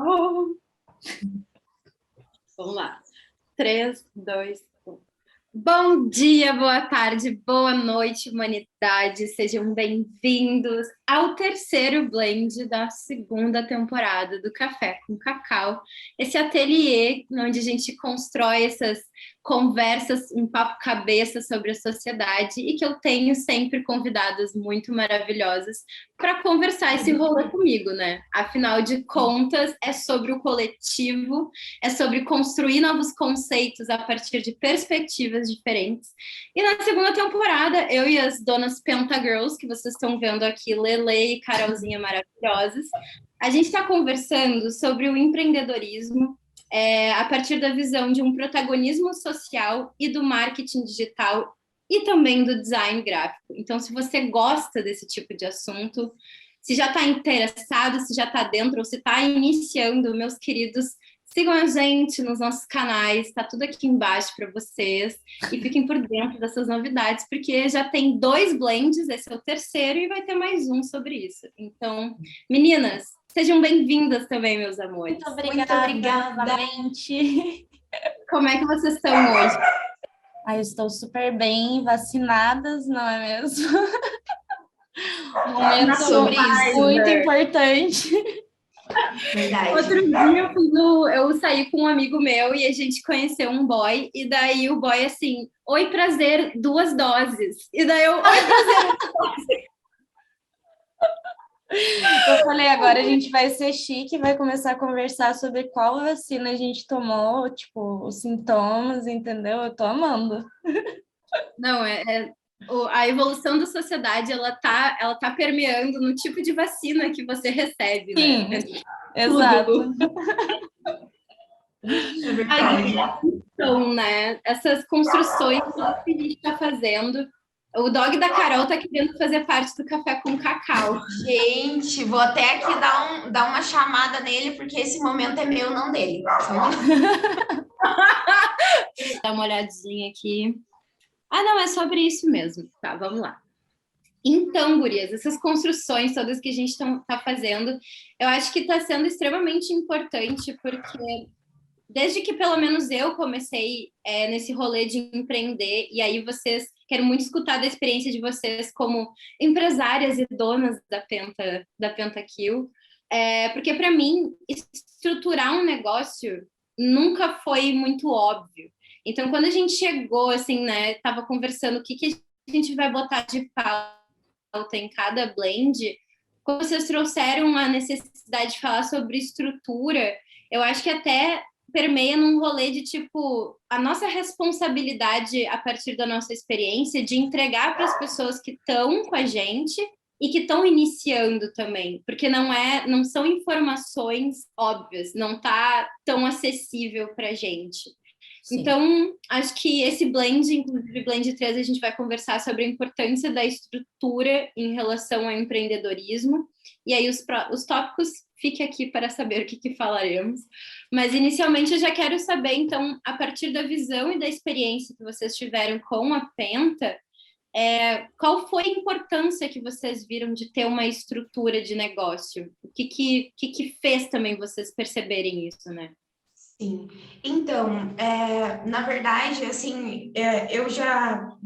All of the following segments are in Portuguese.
Oh. Vamos lá. 3, 2, 1. Bom dia, boa tarde, boa noite, humanidade. Sejam bem-vindos ao terceiro blend da segunda temporada do Café com Cacau. Esse ateliê onde a gente constrói essas conversas, um papo cabeça sobre a sociedade e que eu tenho sempre convidadas muito maravilhosas para conversar esse rolê comigo, né? Afinal de contas, é sobre o coletivo, é sobre construir novos conceitos a partir de perspectivas diferentes. E na segunda temporada, eu e as donas Pentagirls, que vocês estão vendo aqui, Lele e Carolzinha maravilhosas, a gente está conversando sobre o empreendedorismo, a partir da visão de um protagonismo social e do marketing digital e também do design gráfico. Então, se você gosta desse tipo de assunto, se já está interessado, se já está dentro ou se está iniciando, meus queridos, sigam a gente nos nossos canais, está tudo aqui embaixo para vocês e fiquem por dentro dessas novidades, porque já tem 2 blends, esse é o terceiro e vai ter mais um sobre isso. Então, meninas, sejam bem-vindas também, meus amores. Muito obrigada, novamente. Como é que vocês estão hoje? Eu estou super bem, vacinadas, não é mesmo? Momento sobre isso, muito importante. Verdade. Outro dia eu saí com um amigo meu e a gente conheceu um boy, e daí o boy assim, oi, prazer, 2 doses. E daí eu, oi, prazer, 2 doses. Eu falei, agora a gente vai ser chique e vai começar a conversar sobre qual vacina a gente tomou, tipo, os sintomas, entendeu? Eu tô amando. Não, a evolução da sociedade, ela tá permeando no tipo de vacina que você recebe, né? Sim, exato. É verdade. Então, né, essas construções que a gente está fazendo. O dog da Carol tá querendo fazer parte do Café com Cacau. Gente, vou até aqui dar uma chamada nele, porque esse momento é meu, não dele. Dá uma olhadinha aqui. Ah, não, é sobre isso mesmo. Tá, vamos lá. Então, gurias, essas construções todas que a gente tá fazendo, eu acho que está sendo extremamente importante, porque desde que pelo menos eu comecei nesse rolê de empreender, e aí quero muito escutar da experiência de vocês como empresárias e donas da Pentakill, porque para mim, estruturar um negócio nunca foi muito óbvio. Então, quando a gente chegou, assim, né, tava conversando o que a gente vai botar de pauta em cada blend, quando vocês trouxeram a necessidade de falar sobre estrutura, eu acho que até permeia num rolê de, tipo, a nossa responsabilidade a partir da nossa experiência de entregar para as pessoas que estão com a gente e que estão iniciando também, porque não são informações óbvias, não tá tão acessível para a gente. Sim. Então, acho que esse blend, inclusive blend 3, a gente vai conversar sobre a importância da estrutura em relação ao empreendedorismo. E aí os tópicos, fique aqui para saber o que falaremos. Mas, inicialmente, eu já quero saber, então, a partir da visão e da experiência que vocês tiveram com a Penta, qual foi a importância que vocês viram de ter uma estrutura de negócio? O que fez também vocês perceberem isso, né? Sim. Então, na verdade, assim, eu já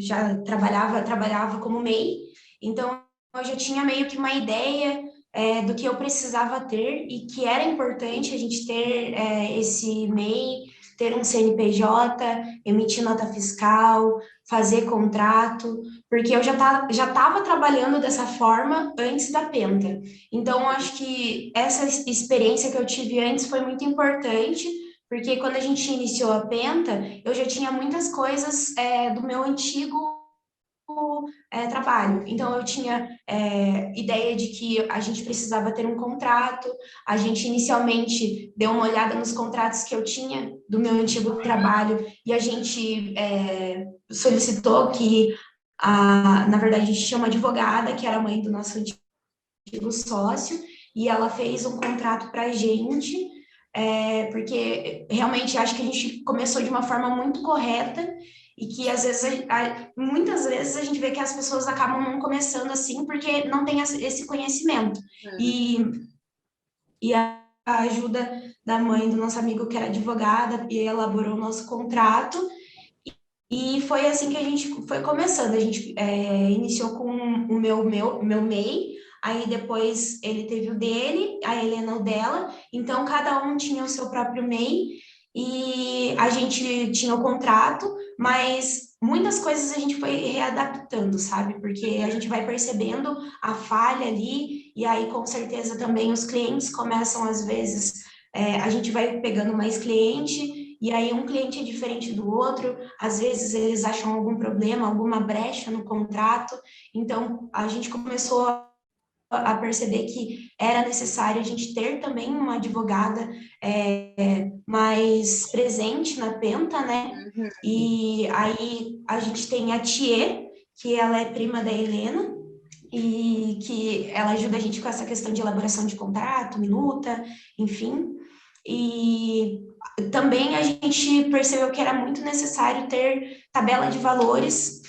trabalhava como MEI, então eu já tinha meio que uma ideia do que eu precisava ter e que era importante a gente ter esse MEI, ter um CNPJ, emitir nota fiscal, fazer contrato, porque eu já estava trabalhando dessa forma antes da Penta. Então, eu acho que essa experiência que eu tive antes foi muito importante, porque quando a gente iniciou a Penta, eu já tinha muitas coisas do meu antigo trabalho. Então, eu tinha ideia de que a gente precisava ter um contrato, a gente inicialmente deu uma olhada nos contratos que eu tinha do meu antigo trabalho e a gente solicitou que, na verdade, a gente tinha uma advogada, que era a mãe do nosso antigo sócio, e ela fez um contrato para a gente, porque realmente acho que a gente começou de uma forma muito correta e que às vezes, muitas vezes a gente vê que as pessoas acabam não começando assim porque não tem esse conhecimento. E a ajuda da mãe do nosso amigo, que era advogada, e elaborou o nosso contrato. E foi assim que a gente foi começando. A gente iniciou com o meu MEI, aí depois ele teve o dele, a Helena o dela. Então, cada um tinha o seu próprio MEI e a gente tinha o contrato, mas muitas coisas a gente foi readaptando, sabe? Porque a gente vai percebendo a falha ali, e aí com certeza também os clientes começam, às vezes, a gente vai pegando mais cliente, e aí um cliente é diferente do outro, às vezes eles acham algum problema, alguma brecha no contrato, então a gente começou a perceber que era necessário a gente ter também uma advogada mais presente na Penta, né? E aí a gente tem a Thier, que ela é prima da Helena, e que ela ajuda a gente com essa questão de elaboração de contrato, minuta, enfim. E também a gente percebeu que era muito necessário ter tabela de valores.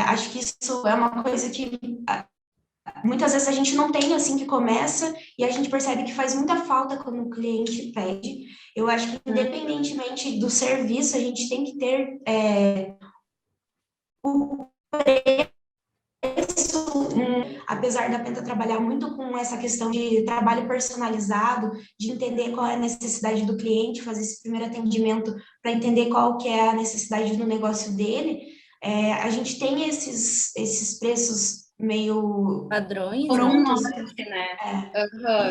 Acho que isso é uma coisa que muitas vezes a gente não tem assim que começa, e a gente percebe que faz muita falta quando o cliente pede. Eu acho que independentemente do serviço, a gente tem que ter o preço, apesar da Penta trabalhar muito com essa questão de trabalho personalizado, de entender qual é a necessidade do cliente, fazer esse primeiro atendimento para entender qual que é a necessidade do negócio dele, a gente tem esses preços meio Padrões, Por um né? norte, né?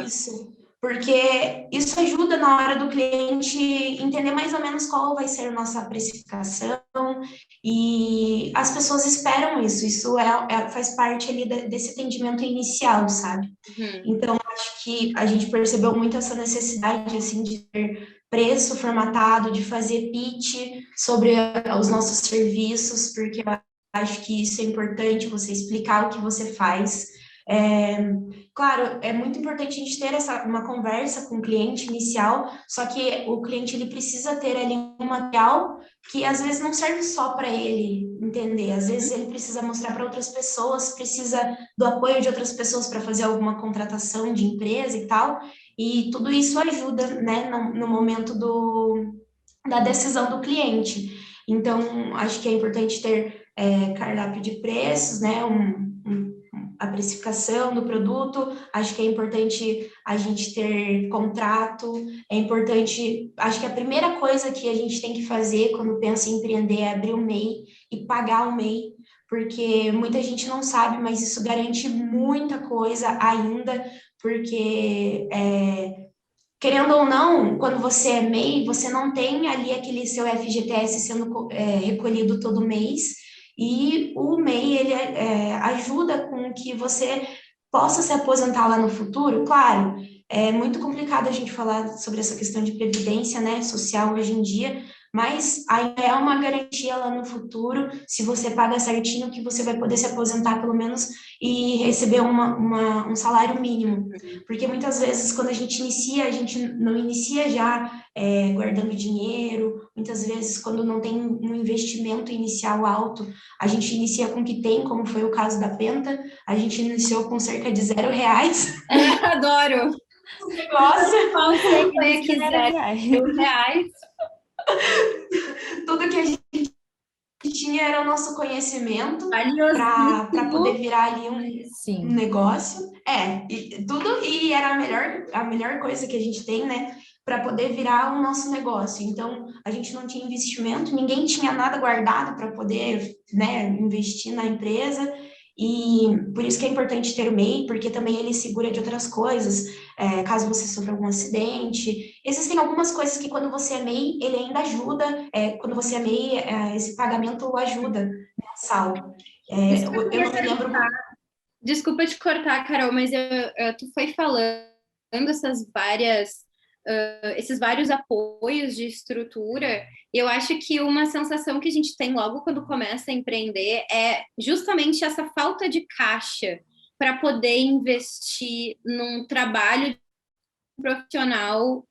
Isso, porque isso ajuda na hora do cliente entender mais ou menos qual vai ser a nossa precificação, e as pessoas esperam isso, faz parte ali desse atendimento inicial, sabe? Então, acho que a gente percebeu muito essa necessidade, assim, de ter preço formatado, de fazer pitch sobre os nossos serviços, porque eu acho que isso é importante, você explicar o que você faz. Claro, é muito importante a gente ter uma conversa com o cliente inicial, só que o cliente ele precisa ter ali um material que às vezes não serve só para ele entender, às vezes ele precisa mostrar para outras pessoas, precisa do apoio de outras pessoas para fazer alguma contratação de empresa e tal, e tudo isso ajuda, né, no momento da decisão do cliente. Então, acho que é importante ter cardápio de preços, né, a precificação do produto, acho que é importante a gente ter contrato, é importante, acho que a primeira coisa que a gente tem que fazer quando pensa em empreender é abrir o MEI e pagar o MEI, porque muita gente não sabe, mas isso garante muita coisa ainda, porque querendo ou não, quando você é MEI, você não tem ali aquele seu FGTS sendo recolhido todo mês, e o MEI, ele ajuda com que você possa se aposentar lá no futuro. Claro, é muito complicado a gente falar sobre essa questão de previdência, né, social hoje em dia, mas ainda é uma garantia lá no futuro, se você paga certinho, que você vai poder se aposentar pelo menos e receber um salário mínimo. Porque muitas vezes, quando a gente não inicia já guardando dinheiro, muitas vezes, quando não tem um investimento inicial alto, a gente inicia com o que tem, como foi o caso da Penta, a gente iniciou com cerca de R$ 0. Adoro! O negócio, Foi aqui R$ 0. tudo que a gente tinha era o nosso conhecimento para Valiosíssimo. poder virar ali um negócio. E era a melhor coisa que a gente tem, né? Para poder virar o nosso negócio. Então, a gente não tinha investimento, ninguém tinha nada guardado para poder, né, investir na empresa. E por isso que é importante ter o MEI, porque também ele segura de outras coisas, caso você sofra algum acidente. Existem algumas coisas que quando você é MEI, ele ainda ajuda, quando você é MEI, esse pagamento ajuda mensal. Eu não me lembro... Desculpa te cortar, Carol, mas tu foi falando esses vários apoios de estrutura, e eu acho que uma sensação que a gente tem logo quando começa a empreender é justamente essa falta de caixa para poder investir num trabalho profissional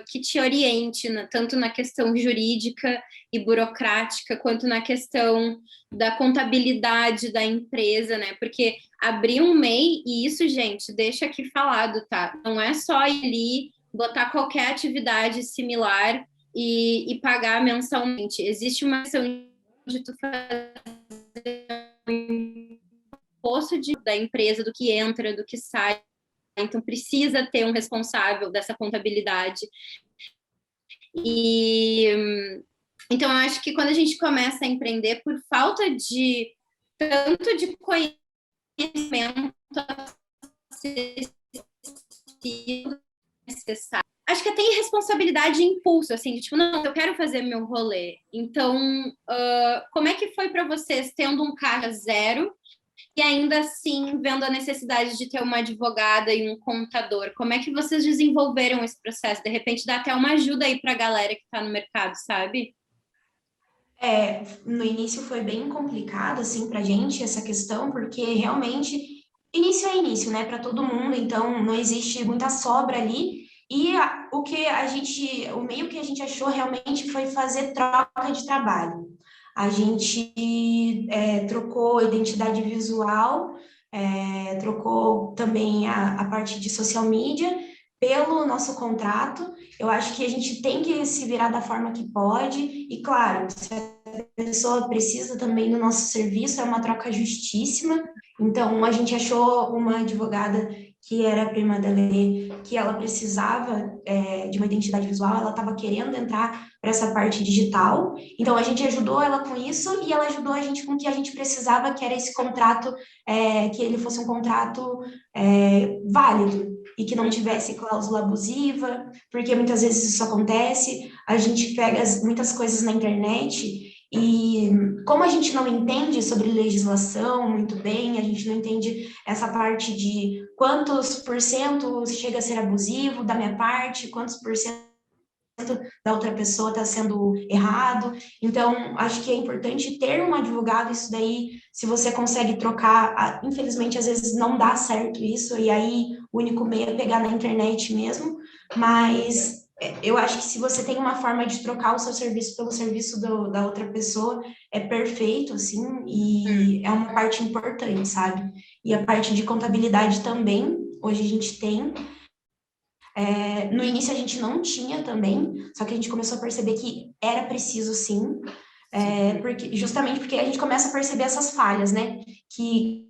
que te oriente, tanto na questão jurídica e burocrática, quanto na questão da contabilidade da empresa, né? Porque abrir um MEI, e isso, gente, deixa aqui falado, tá? Não é só ir ali botar qualquer atividade similar e pagar mensalmente. Existe uma questão de tu fazer um imposto da empresa, do que entra, do que sai. Então, precisa ter um responsável dessa contabilidade. Então, eu acho que quando a gente começa a empreender, por falta de tanto de conhecimento necessário, acho que tem responsabilidade e impulso, assim, de, tipo, não, eu quero fazer meu rolê. Então, como é que foi para vocês, tendo um caixa zero e ainda assim vendo a necessidade de ter uma advogada e um contador? Como é que vocês desenvolveram esse processo? De repente, dá até uma ajuda aí para a galera que está no mercado, sabe? No início foi bem complicado, assim, pra gente, essa questão, porque realmente, início é início, né, para todo mundo, então não existe muita sobra ali, e o meio que a gente achou realmente foi fazer troca de trabalho. A gente trocou identidade visual, trocou também a parte de social media pelo nosso contrato. Eu acho que a gente tem que se virar da forma que pode, e claro, se a pessoa precisa também do nosso serviço, é uma troca justíssima. Então, a gente achou uma advogada que era prima da lei, que ela precisava de uma identidade visual, ela estava querendo entrar para essa parte digital. Então, a gente ajudou ela com isso e ela ajudou a gente com o que a gente precisava, que era esse contrato, que ele fosse um contrato válido e que não tivesse cláusula abusiva, porque muitas vezes isso acontece. A gente pega muitas coisas na internet e, como a gente não entende sobre legislação muito bem, a gente não entende essa parte de quantos por cento chega a ser abusivo da minha parte, quantos por cento da outra pessoa está sendo errado. Então, acho que é importante ter um advogado. Isso daí, se você consegue trocar, infelizmente, às vezes não dá certo isso, e aí o único meio é pegar na internet mesmo, mas eu acho que se você tem uma forma de trocar o seu serviço pelo serviço da outra pessoa, é perfeito, assim, e é uma parte importante, sabe? E a parte de contabilidade também, hoje a gente tem. No início a gente não tinha também, só que a gente começou a perceber que era preciso sim, justamente porque a gente começa a perceber essas falhas, né? Que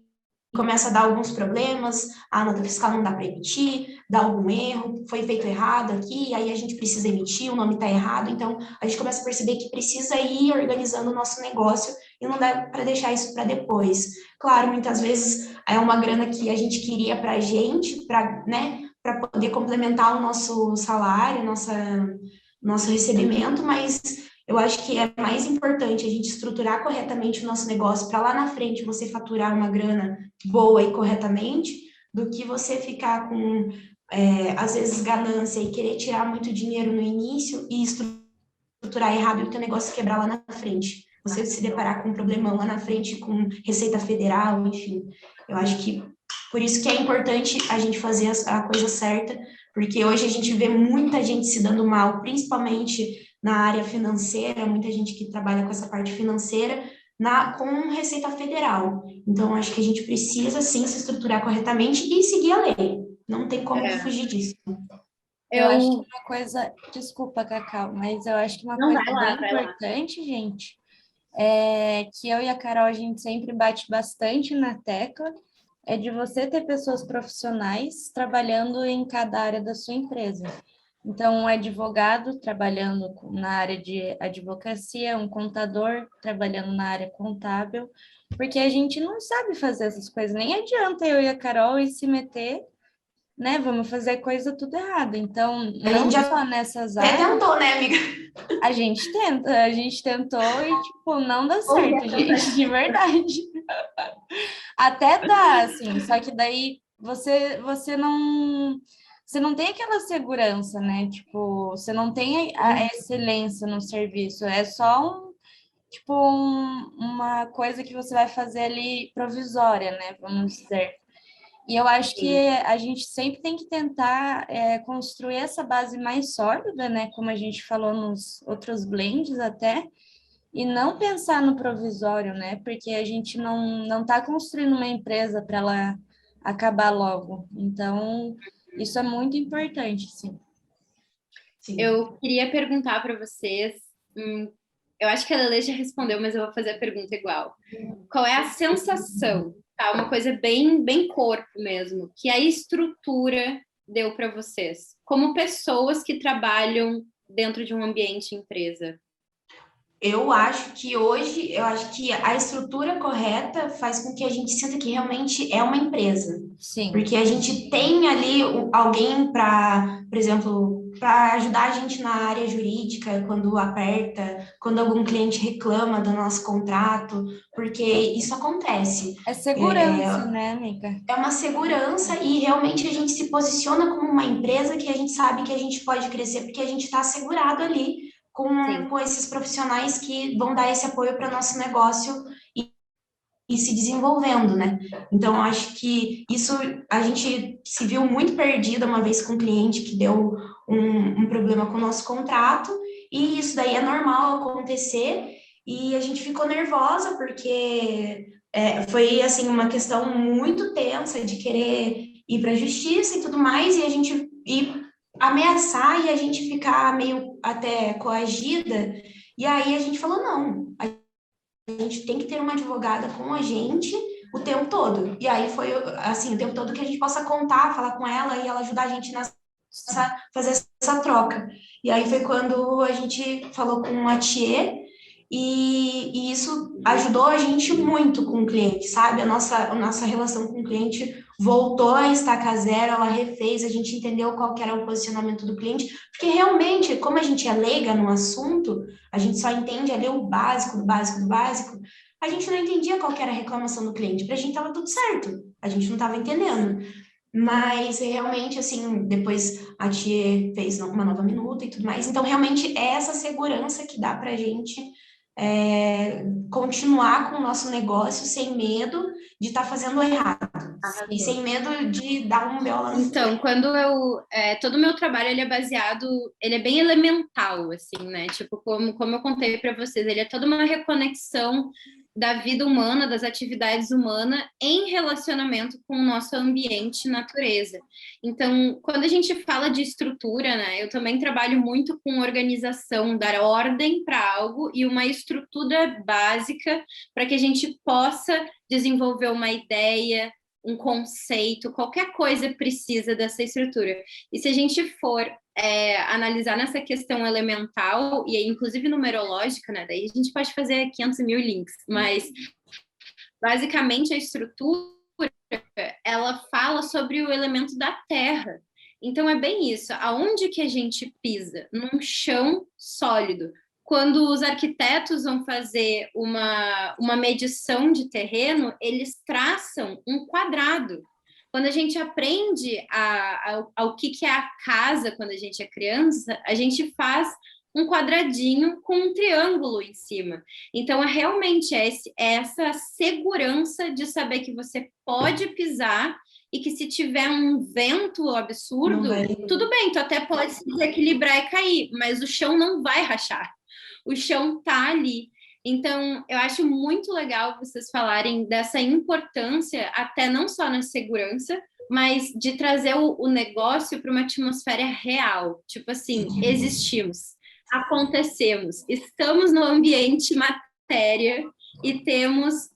começa a dar alguns problemas, a nota fiscal não dá para emitir, dá algum erro, foi feito errado aqui, aí a gente precisa emitir, o nome está errado, então a gente começa a perceber que precisa ir organizando o nosso negócio e não dá para deixar isso para depois. Claro, muitas vezes é uma grana que a gente queria para a gente, né, para poder complementar o nosso salário, nosso recebimento, mas eu acho que é mais importante a gente estruturar corretamente o nosso negócio para lá na frente você faturar uma grana boa e corretamente, do que você ficar com, às vezes, ganância e querer tirar muito dinheiro no início e estruturar errado e o teu negócio quebrar lá na frente. Você se deparar com um problemão lá na frente, com Receita Federal, enfim. Eu acho que por isso que é importante a gente fazer a coisa certa, porque hoje a gente vê muita gente se dando mal, principalmente na área financeira, muita gente que trabalha com essa parte financeira, com Receita Federal. Então, acho que a gente precisa, sim, se estruturar corretamente e seguir a lei. Não tem como fugir disso. Eu acho que uma coisa... Desculpa, Cacau, mas eu acho que uma coisa bem importante, gente, é que eu e a Carol, a gente sempre bate bastante na tecla, é de você ter pessoas profissionais trabalhando em cada área da sua empresa. Então, um advogado trabalhando na área de advocacia, um contador trabalhando na área contábil, porque a gente não sabe fazer essas coisas. Nem adianta eu e a Carol ir se meter, né? Vamos fazer coisa tudo errada. Então, não só nessas áreas... tentou, né, amiga? A gente tentou e, tipo, não dá certo, gente, de verdade. Até dá, assim, só que daí você não tem aquela segurança, né? Tipo, você não tem a excelência no serviço, é só uma coisa que você vai fazer ali provisória, né? Vamos dizer. E eu acho que a gente sempre tem que tentar construir essa base mais sólida, né? Como a gente falou nos outros blends até, e não pensar no provisório, né? Porque a gente não está construindo uma empresa para ela acabar logo. Então, isso é muito importante, sim. Sim. Eu queria perguntar para vocês, eu acho que a Lele já respondeu, mas eu vou fazer a pergunta igual. Qual é a sensação, tá? Uma coisa bem, bem corpo mesmo, que a estrutura deu para vocês, como pessoas que trabalham dentro de um ambiente empresa? Eu acho que hoje, eu acho que a estrutura correta faz com que a gente sinta que realmente é uma empresa. Sim. Porque a gente tem ali alguém para, por exemplo, para ajudar a gente na área jurídica, quando aperta, quando algum cliente reclama do nosso contrato, porque isso acontece. É segurança, né, amiga? É uma segurança e realmente a gente se posiciona como uma empresa que a gente sabe que a gente pode crescer, porque a gente está assegurado ali com esses profissionais que vão dar esse apoio para o nosso negócio e se desenvolvendo, né? Então, acho que isso a gente se viu muito perdida uma vez com um cliente que deu um problema com o nosso contrato, e isso daí é normal acontecer, e a gente ficou nervosa porque foi assim uma questão muito tensa de querer ir para a justiça e tudo mais, e a gente ir ameaçar e a gente ficar meio até coagida, e aí a gente falou, não, a gente tem que ter uma advogada com a gente o tempo todo. E aí foi assim, o tempo todo que a gente possa contar, falar com ela e ela ajudar a gente nessa fazer essa troca. E aí foi quando a gente falou com a Thier e isso ajudou a gente muito com o cliente, sabe? A nossa relação com o cliente voltou a estacar zero, ela refez, a gente entendeu qual que era o posicionamento do cliente, porque realmente, como a gente é leiga no assunto, a gente só entende ali o básico, do básico, do básico, a gente não entendia qual que era a reclamação do cliente, pra gente tava tudo certo, a gente não estava entendendo. Mas realmente, assim, depois a Tia fez uma nova minuta e tudo mais. Então, realmente, é essa segurança que dá para a gente continuar com o nosso negócio sem medo de estar fazendo errado. E sem medo de dar um B.O. lá no Então, quando todo o meu trabalho, ele é baseado, ele é bem elemental, assim, né? Tipo, como eu contei para vocês, ele é toda uma reconexão da vida humana, das atividades humanas em relacionamento com o nosso ambiente, natureza. Então, quando a gente fala de estrutura, né? Eu também trabalho muito com organização, dar ordem para algo e uma estrutura básica para que a gente possa desenvolver uma ideia, um conceito, qualquer coisa precisa dessa estrutura. E se a gente for analisar nessa questão elemental, e inclusive numerológica, né? Daí a gente pode fazer 500 mil links, mas basicamente a estrutura, ela fala sobre o elemento da terra. Então é bem isso, aonde que a gente pisa? Num chão sólido. Quando os arquitetos vão fazer uma medição de terreno, eles traçam um quadrado. Quando a gente aprende ao que é a casa quando a gente é criança, a gente faz um quadradinho com um triângulo em cima. Então, realmente essa segurança de saber que você pode pisar e que se tiver um vento absurdo, tudo bem, tu até pode se desequilibrar e cair, mas o chão não vai rachar. O chão tá ali. Então, eu acho muito legal vocês falarem dessa importância, até não só na segurança, mas de trazer o negócio para uma atmosfera real. Tipo assim, existimos, acontecemos, estamos no ambiente matéria e temos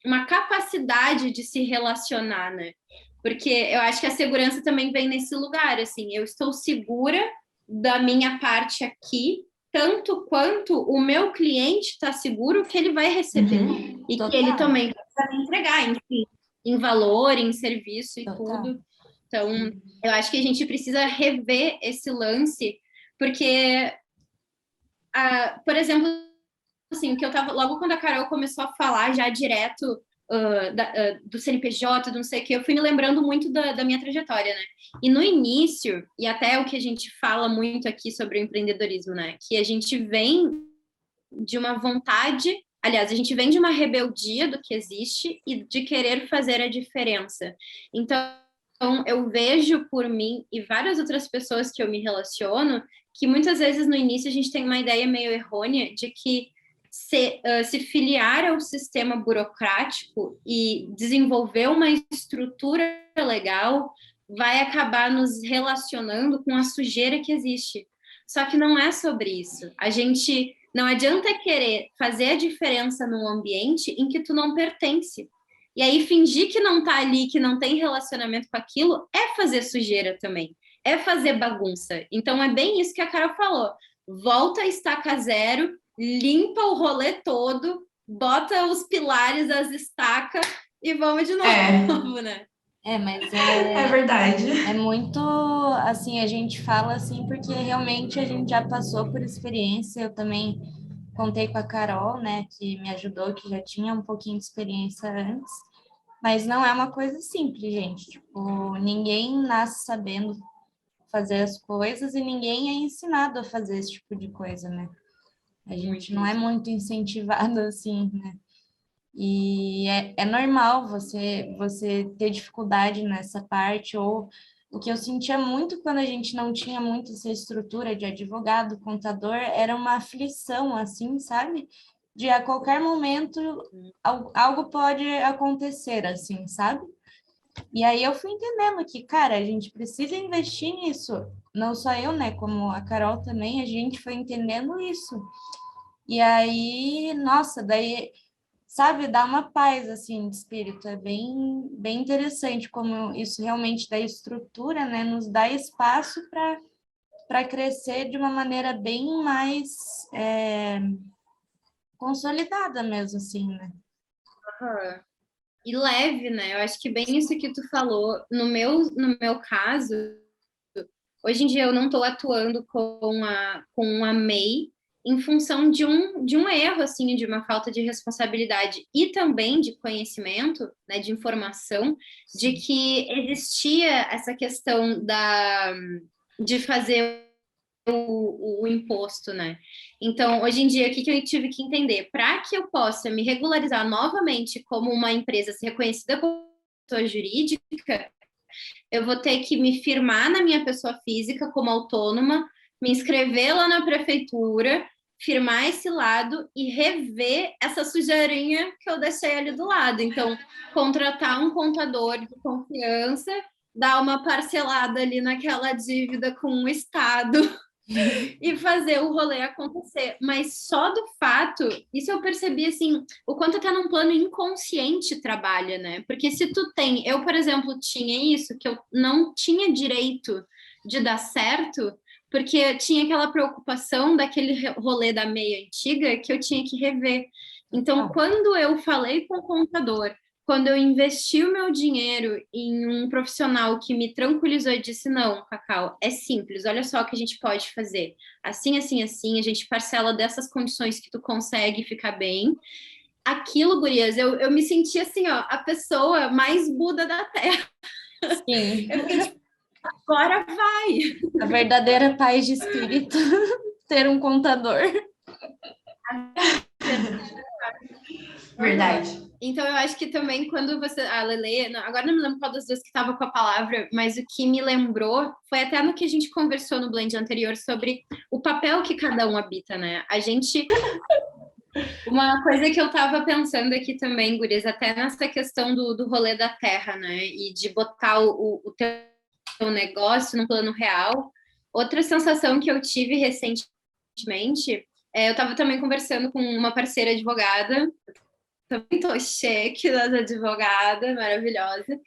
uma capacidade de se relacionar, né? Porque eu acho que a segurança também vem nesse lugar, assim, eu estou segura da minha parte aqui, tanto quanto o meu cliente está seguro que ele vai receber. E total. Que ele também vai entregar, enfim, em valor, em serviço e total. Tudo. Então, eu acho que a gente precisa rever esse lance, porque, por exemplo, assim, que eu tava, logo quando a Carol começou a falar já direto do CNPJ, do não sei o que, eu fui me lembrando muito da minha trajetória, né? E no início, e até o que a gente fala muito aqui sobre o empreendedorismo, né? Que a gente vem de uma vontade, aliás, a gente vem de uma rebeldia do que existe e de querer fazer a diferença. Então, eu vejo por mim e várias outras pessoas que eu me relaciono, que muitas vezes no início a gente tem uma ideia meio errônea de que se filiar ao sistema burocrático e desenvolver uma estrutura legal vai acabar nos relacionando com a sujeira que existe. Só que não é sobre isso. A gente não adianta querer fazer a diferença num ambiente em que tu não pertence. E aí fingir que não tá ali, que não tem relacionamento com aquilo, é fazer sujeira também. É fazer bagunça. Então é bem isso que a Carol falou. Volta a estaca zero, limpa o rolê todo, bota os pilares, as estacas e vamos de novo, né? Mas é verdade. É muito, assim, a gente fala assim, porque realmente a gente já passou por experiência, eu também contei com a Carol, né, que me ajudou, que já tinha um pouquinho de experiência antes, mas não é uma coisa simples, gente, tipo, ninguém nasce sabendo fazer as coisas e ninguém é ensinado a fazer esse tipo de coisa, né? A gente não é muito incentivado assim, né? E é normal você ter dificuldade nessa parte, ou o que eu sentia muito quando a gente não tinha muito essa estrutura de advogado, contador, era uma aflição, assim, sabe? De a qualquer momento algo pode acontecer, assim, sabe? E aí eu fui entendendo que, cara, a gente precisa investir nisso. Não só eu, né? Como a Carol também, a gente foi entendendo isso. E aí, nossa, daí sabe, dá uma paz, assim, de espírito. É bem interessante como isso realmente dá estrutura, né? Nos dá espaço para crescer de uma maneira bem mais consolidada mesmo, assim, né? Uhum. E leve, né? Eu acho que bem isso que tu falou. No meu caso, hoje em dia eu não estou atuando com a MEI em função de um erro, assim, de uma falta de responsabilidade e também de conhecimento, né, de informação, de que existia essa questão de fazer o imposto, né? Então, hoje em dia, o que eu tive que entender? Para que eu possa me regularizar novamente como uma empresa reconhecida como pessoa jurídica, eu vou ter que me firmar na minha pessoa física como autônoma, me inscrever lá na prefeitura, firmar esse lado e rever essa sujeirinha que eu deixei ali do lado. Então, contratar um contador de confiança, dar uma parcelada ali naquela dívida com o Estado e fazer o rolê acontecer. Mas só do fato, isso eu percebi assim, o quanto tá num plano inconsciente trabalha, né? Porque se tu tem, eu, por exemplo, tinha isso, que eu não tinha direito de dar certo, porque tinha aquela preocupação daquele rolê da meia antiga que eu tinha que rever. Então, quando eu falei com o contador, quando eu investi o meu dinheiro em um profissional que me tranquilizou e disse: não, Cacau, é simples, olha só o que a gente pode fazer. Assim, assim, assim, a gente parcela dessas condições que tu consegue ficar bem. Aquilo, gurias, eu me senti assim, ó, a pessoa mais Buda da Terra. Sim. Eu fiquei tipo, agora vai. A verdadeira paz de espírito, ter um contador. Verdade. Então, eu acho que também quando você... A Lele, agora não me lembro qual das duas que estava com a palavra, mas o que me lembrou foi até no que a gente conversou no blend anterior sobre o papel que cada um habita, né? A gente... Uma coisa que eu estava pensando aqui também, gurias, até nessa questão do rolê da terra, né? E de botar o teu negócio no plano real. Outra sensação que eu tive recentemente, eu estava também conversando com uma parceira advogada, também tô cheque das advogadas, maravilhosa.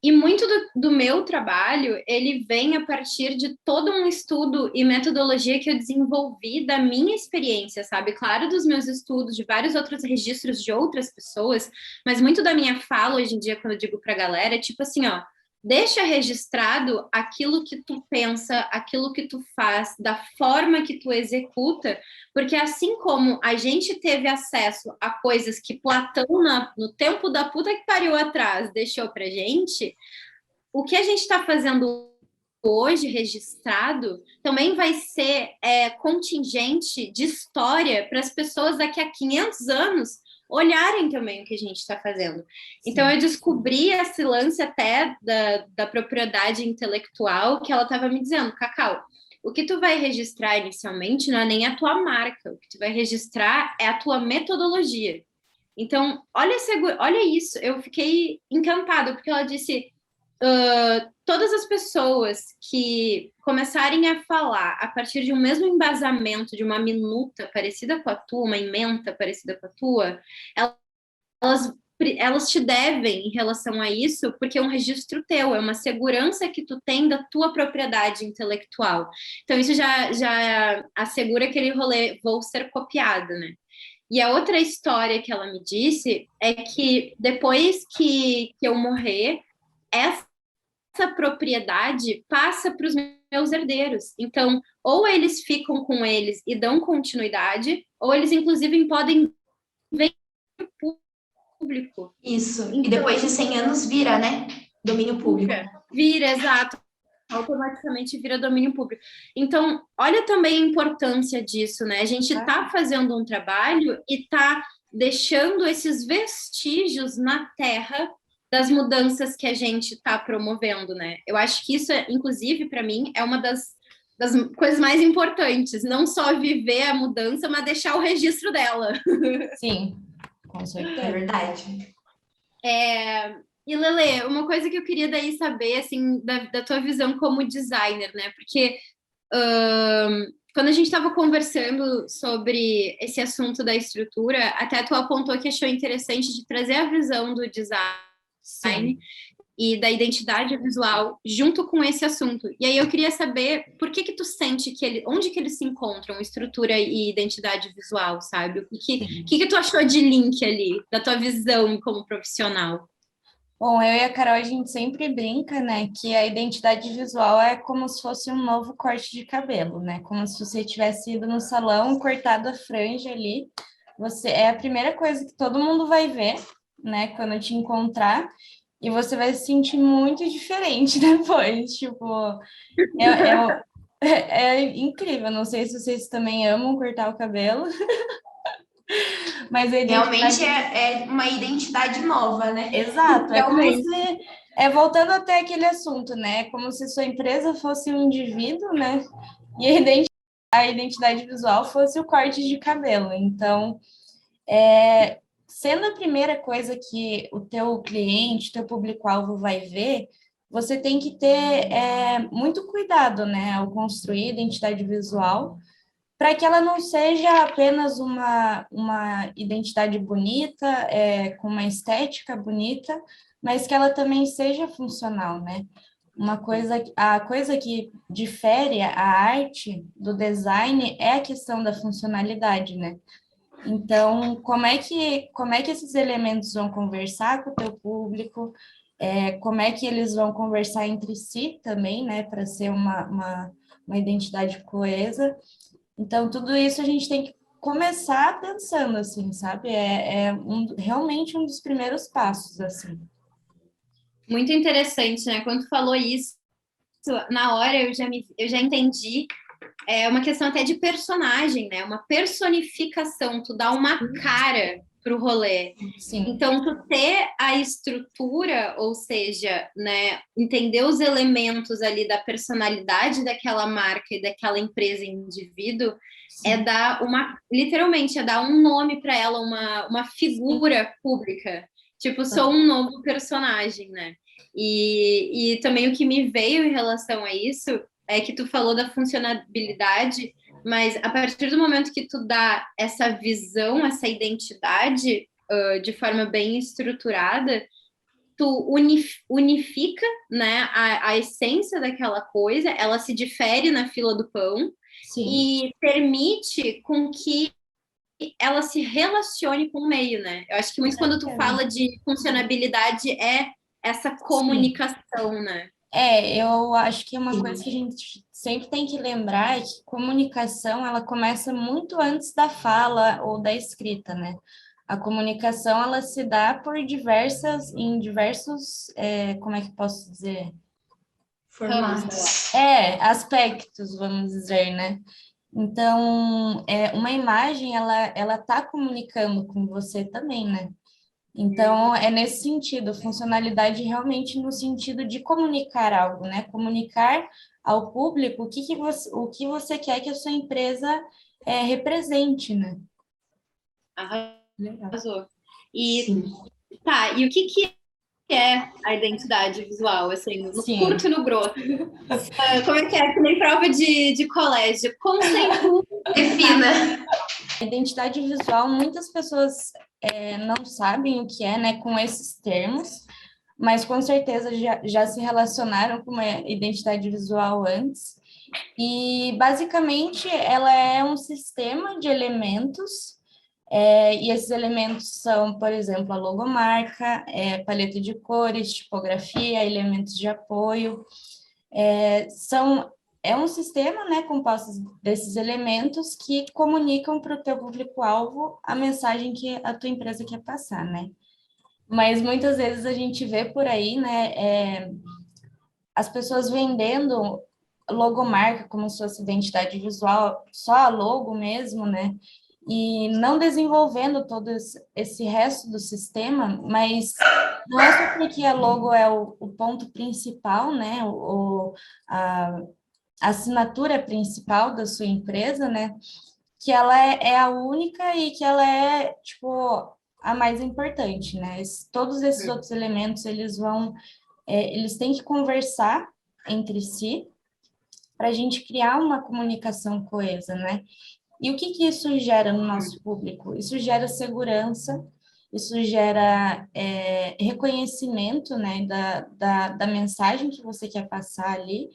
E muito do meu trabalho, ele vem a partir de todo um estudo e metodologia que eu desenvolvi da minha experiência, sabe? Claro, dos meus estudos, de vários outros registros de outras pessoas, mas muito da minha fala hoje em dia, quando eu digo pra galera, é tipo assim, ó, deixa registrado aquilo que tu pensa, aquilo que tu faz, da forma que tu executa, porque assim como a gente teve acesso a coisas que Platão, no tempo da puta que pariu atrás, deixou pra gente, o que a gente está fazendo hoje, registrado, também vai ser contingente de história para as pessoas daqui a 500 anos olharem também o que a gente está fazendo. Sim. Então, eu descobri esse lance até da propriedade intelectual, que ela estava me dizendo: Cacau, o que tu vai registrar inicialmente não é nem a tua marca, o que tu vai registrar é a tua metodologia. Então, olha isso, eu fiquei encantada, porque ela disse: todas as pessoas que começarem a falar a partir de um mesmo embasamento, de uma minuta parecida com a tua, uma ementa parecida com a tua, elas te devem em relação a isso, porque é um registro teu, é uma segurança que tu tem da tua propriedade intelectual. Então, isso já assegura aquele rolê, vou ser copiada, né? E a outra história que ela me disse é que depois que eu morrer, essa propriedade passa para os meus herdeiros. Então, ou eles ficam com eles e dão continuidade, ou eles, inclusive, podem vender público. Isso. Então, e depois de 100 anos vira, né? Domínio público. Vira, exato. Automaticamente vira domínio público. Então, olha também a importância disso, né? A gente está fazendo um trabalho e está deixando esses vestígios na terra das mudanças que a gente está promovendo, né? Eu acho que isso, inclusive, para mim, é uma das coisas mais importantes. Não só viver a mudança, mas deixar o registro dela. Sim, com certeza. É verdade. E, Lelê, uma coisa que eu queria daí saber, assim, da tua visão como designer, né? Porque quando a gente estava conversando sobre esse assunto da estrutura, até tu apontou que achou interessante de trazer a visão do design Sim. e da identidade visual junto com esse assunto. E aí eu queria saber por que tu sente que onde que eles se encontram, estrutura e identidade visual, sabe? O que tu achou de link ali, da tua visão como profissional? Bom, eu e a Carol, a gente sempre brinca, né, que a identidade visual é como se fosse um novo corte de cabelo, né? Como se você tivesse ido no salão, cortado a franja ali. É a primeira coisa que todo mundo vai ver, né, quando te encontrar, e você vai se sentir muito diferente depois. Tipo, é incrível. Não sei se vocês também amam cortar o cabelo. Mas realmente é uma identidade nova, né? Exato, é como se, voltando até aquele assunto, né? Como se sua empresa fosse um indivíduo, né? E a identidade visual fosse o corte de cabelo. Então, sendo a primeira coisa que o teu cliente, teu público-alvo vai ver, você tem que ter muito cuidado, né? Ao construir identidade visual, para que ela não seja apenas uma identidade bonita, com uma estética bonita, mas que ela também seja funcional, né? A coisa que difere a arte do design é a questão da funcionalidade, né? Então, como é que esses elementos vão conversar com o teu público? Como é que eles vão conversar entre si também, né? Para ser uma identidade coesa. Então, tudo isso a gente tem que começar pensando, assim, sabe? Realmente um dos primeiros passos, assim. Muito interessante, né? Quando tu falou isso, na hora eu já entendi. É uma questão até de personagem, né? Uma personificação, tu dá uma cara pro rolê. Sim. Então, tu ter a estrutura, ou seja, né, entender os elementos ali da personalidade daquela marca e daquela empresa indivíduo, literalmente, é dar um nome para ela, uma figura pública. Tipo, sou um novo personagem, né? E também o que me veio em relação a isso é que tu falou da funcionalidade, mas a partir do momento que tu dá essa visão, essa identidade de forma bem estruturada, tu unifica, né, a essência daquela coisa, ela se difere na fila do pão. Sim. E permite com que ela se relacione com o meio, né? Eu acho que muito quando tu fala de funcionabilidade é essa comunicação, Sim. né? Eu acho que uma coisa que a gente sempre tem que lembrar é que comunicação, ela começa muito antes da fala ou da escrita, né? A comunicação, ela se dá em diversos, como é que posso dizer? Formatos. Aspectos, vamos dizer, né? Então, uma imagem, ela tá comunicando com você também, né? Então, é nesse sentido, funcionalidade realmente no sentido de comunicar algo, né? Comunicar ao público o que você quer que a sua empresa represente, né? Arrasou. E o que que é a identidade visual, assim, no Sim. curto e no grosso. Como é que é? Que nem prova de colégio. Conceitua. Defina. A identidade visual, muitas pessoas não sabem o que é, né, com esses termos, mas com certeza já se relacionaram com uma identidade visual antes. E, basicamente, ela é um sistema de elementos, e esses elementos são, por exemplo, a logomarca, paleta de cores, tipografia, elementos de apoio. É um sistema, né, composto desses elementos que comunicam para o teu público-alvo a mensagem que a tua empresa quer passar, né? Mas muitas vezes a gente vê por aí, né, as pessoas vendendo logomarca como se fosse identidade visual, só a logo mesmo, né? E não desenvolvendo todo esse resto do sistema, mas não é só porque a logo é o ponto principal, né? A assinatura principal da sua empresa, né? Que ela é a única e que ela é, tipo, a mais importante, né? Todos esses outros elementos, eles têm que conversar entre si para a gente criar uma comunicação coesa, né? E o que isso gera no nosso público? Isso gera segurança, isso gera reconhecimento, né, da mensagem que você quer passar ali,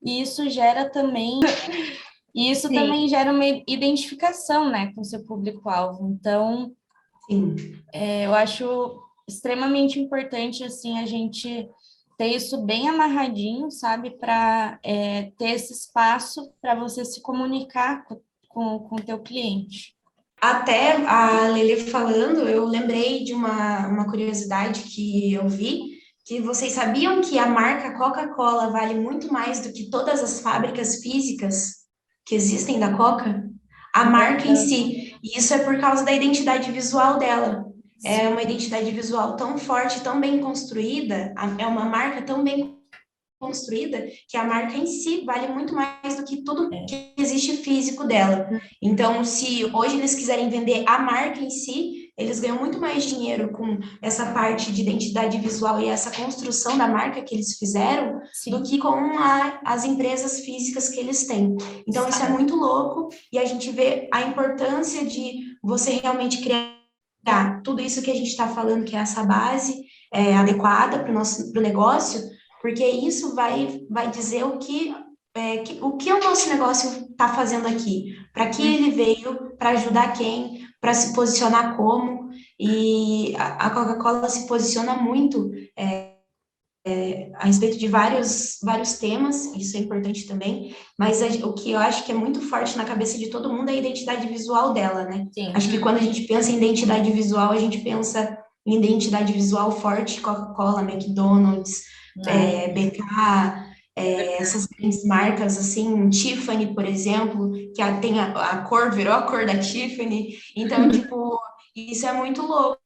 e isso gera também, gera uma identificação, né, com o seu público-alvo. Então, eu acho extremamente importante, assim, a gente ter isso bem amarradinho, sabe, para ter esse espaço para você se comunicar com o teu cliente. Até a Lele falando, eu lembrei de uma curiosidade que eu vi, que vocês sabiam que a marca Coca-Cola vale muito mais do que todas as fábricas físicas que existem da Coca? A marca em si. E isso é por causa da identidade visual dela. É uma identidade visual tão forte, tão bem construída, é uma marca tão bem construída que a marca em si vale muito mais do que tudo que existe físico dela. Então, se hoje eles quiserem vender a marca em si, eles ganham muito mais dinheiro com essa parte de identidade visual e essa construção da marca que eles fizeram do que com as empresas físicas que eles têm. Então, isso é muito louco e a gente vê a importância de você realmente criar tudo isso que a gente está falando, que é essa base adequada para o negócio, porque isso vai dizer o que o nosso negócio está fazendo aqui, para que ele veio, para ajudar quem, para se posicionar como, e a Coca-Cola se posiciona muito a respeito de vários temas, isso é importante também, mas o que eu acho que é muito forte na cabeça de todo mundo é a identidade visual dela, né? Sim. Acho que quando a gente pensa em identidade visual, a gente pensa em identidade visual forte, Coca-Cola, McDonald's, BK, essas grandes marcas, assim, Tiffany, por exemplo, que tem a cor, virou a cor da Tiffany, então, tipo, isso é muito louco,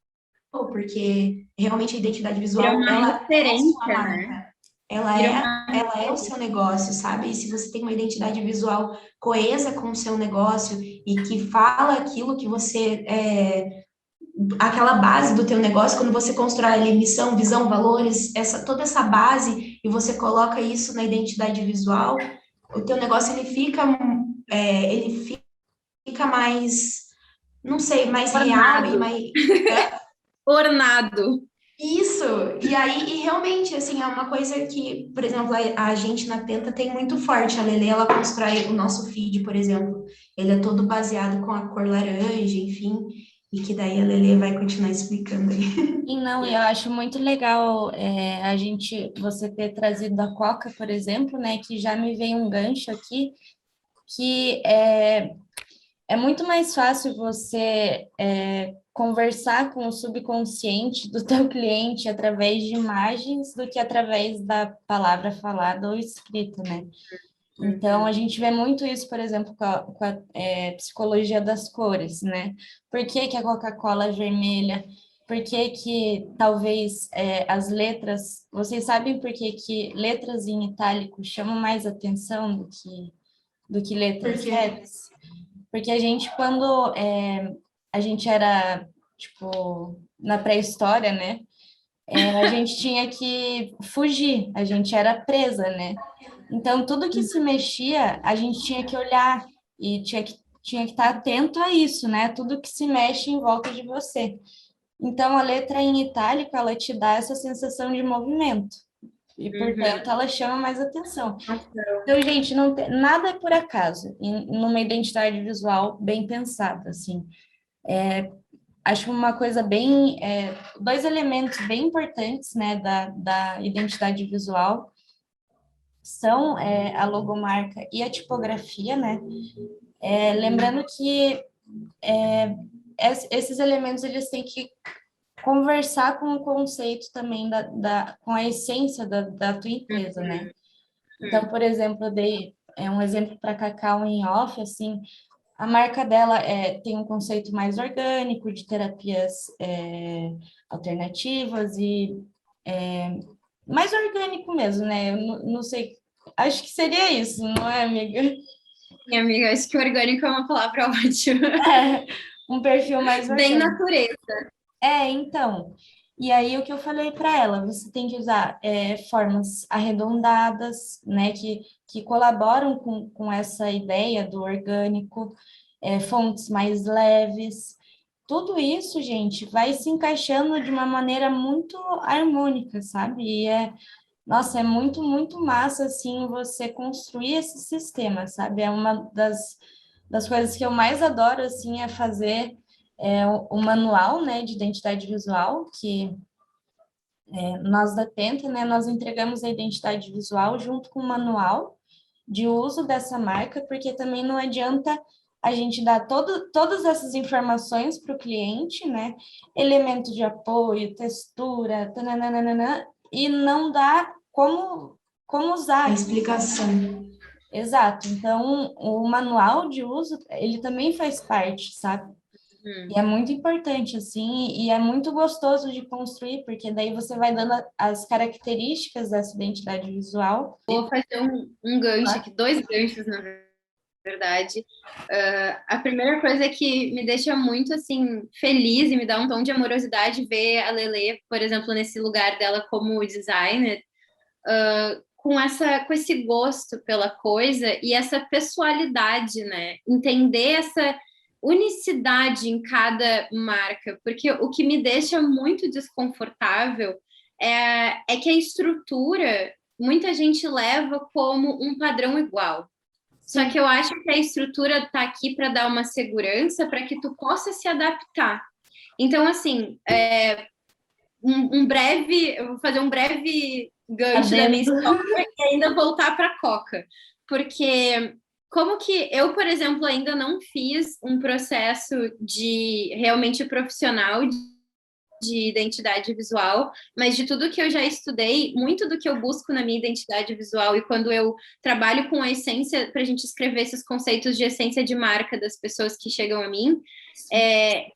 porque realmente a identidade visual, ela é a sua marca, né? Ela é o seu negócio, sabe? E se você tem uma identidade visual coesa com o seu negócio e que fala aquilo que você aquela base do teu negócio, quando você constrói ali missão, visão, valores, toda essa base, e você coloca isso na identidade visual, o teu negócio ele fica mais, não sei, mais ornado. real e mais ornado. Isso, e realmente, assim, é uma coisa que, por exemplo, a gente na Penta tem muito forte, a Lele, ela constrói o nosso feed, por exemplo, ele é todo baseado com a cor laranja, enfim, e que daí a Lele vai continuar explicando aí. E não, eu acho muito legal você ter trazido a Coca, por exemplo, né, que já me veio um gancho aqui, que é muito mais fácil você conversar com o subconsciente do teu cliente através de imagens do que através da palavra falada ou escrita, né? Então, a gente vê muito isso, por exemplo, com a psicologia das cores, né? Por que que a Coca-Cola é vermelha? Por que que talvez as letras... Vocês sabem por que que letras em itálico chamam mais atenção do que letras retas? Porque a gente, quando a gente era, tipo, na pré-história, né? a gente tinha que fugir, a gente era presa, né? Então, tudo que se mexia, a gente tinha que olhar e tinha que estar atento a isso, né? Tudo que se mexe em volta de você. Então, a letra em itálico, ela te dá essa sensação de movimento. E, portanto, ela chama mais atenção. Então, gente, não tem, nada é por acaso numa identidade visual bem pensada, assim. Acho uma coisa bem... dois elementos bem importantes, né, da identidade visual são a logomarca e a tipografia, né? Lembrando que esses elementos, eles têm que conversar com o conceito também com a essência da tua empresa, né? Então, por exemplo, eu dei um exemplo para Cacau em off, assim, a marca dela tem um conceito mais orgânico, de terapias alternativas e mais orgânico mesmo, né? Eu não sei, acho que seria isso, não é, amiga? Minha amiga, acho que orgânico é uma palavra ótima. Um perfil mais orgânico. Bem natureza. Então. E aí, o que eu falei para ela, você tem que usar formas arredondadas, né, que colaboram com essa ideia do orgânico, fontes mais leves. Tudo isso, gente, vai se encaixando de uma maneira muito harmônica, sabe? Nossa, é muito, muito massa, assim, você construir esse sistema, sabe? É uma das coisas que eu mais adoro, assim, é fazer o manual, né, de identidade visual, que nós da Penta, né, nós entregamos a identidade visual junto com o manual de uso dessa marca, porque também não adianta a gente dar todas essas informações para o cliente, né, elemento de apoio, textura, tananana, e não dá como usar. A explicação. Exato. Então, o manual de uso, ele também faz parte, sabe? E é muito importante, assim, e é muito gostoso de construir, porque daí você vai dando as características dessa identidade visual. Vou fazer um gancho aqui, 2 ganchos, na verdade. A primeira coisa que me deixa muito, assim, feliz e me dá um tom de amorosidade ver a Lelê, por exemplo, nesse lugar dela como designer, com esse gosto pela coisa e essa pessoalidade, né? Entender essa unicidade em cada marca, porque o que me deixa muito desconfortável é que a estrutura muita gente leva como um padrão igual. Só que eu acho que a estrutura está aqui para dar uma segurança para que tu possa se adaptar. Então, assim, eu vou fazer um breve gancho da minha história e ainda voltar para a Coca. Porque como que eu, por exemplo, ainda não fiz um processo de realmente profissional de identidade visual, mas de tudo que eu já estudei, muito do que eu busco na minha identidade visual e quando eu trabalho com a essência, para a gente escrever esses conceitos de essência de marca das pessoas que chegam a mim,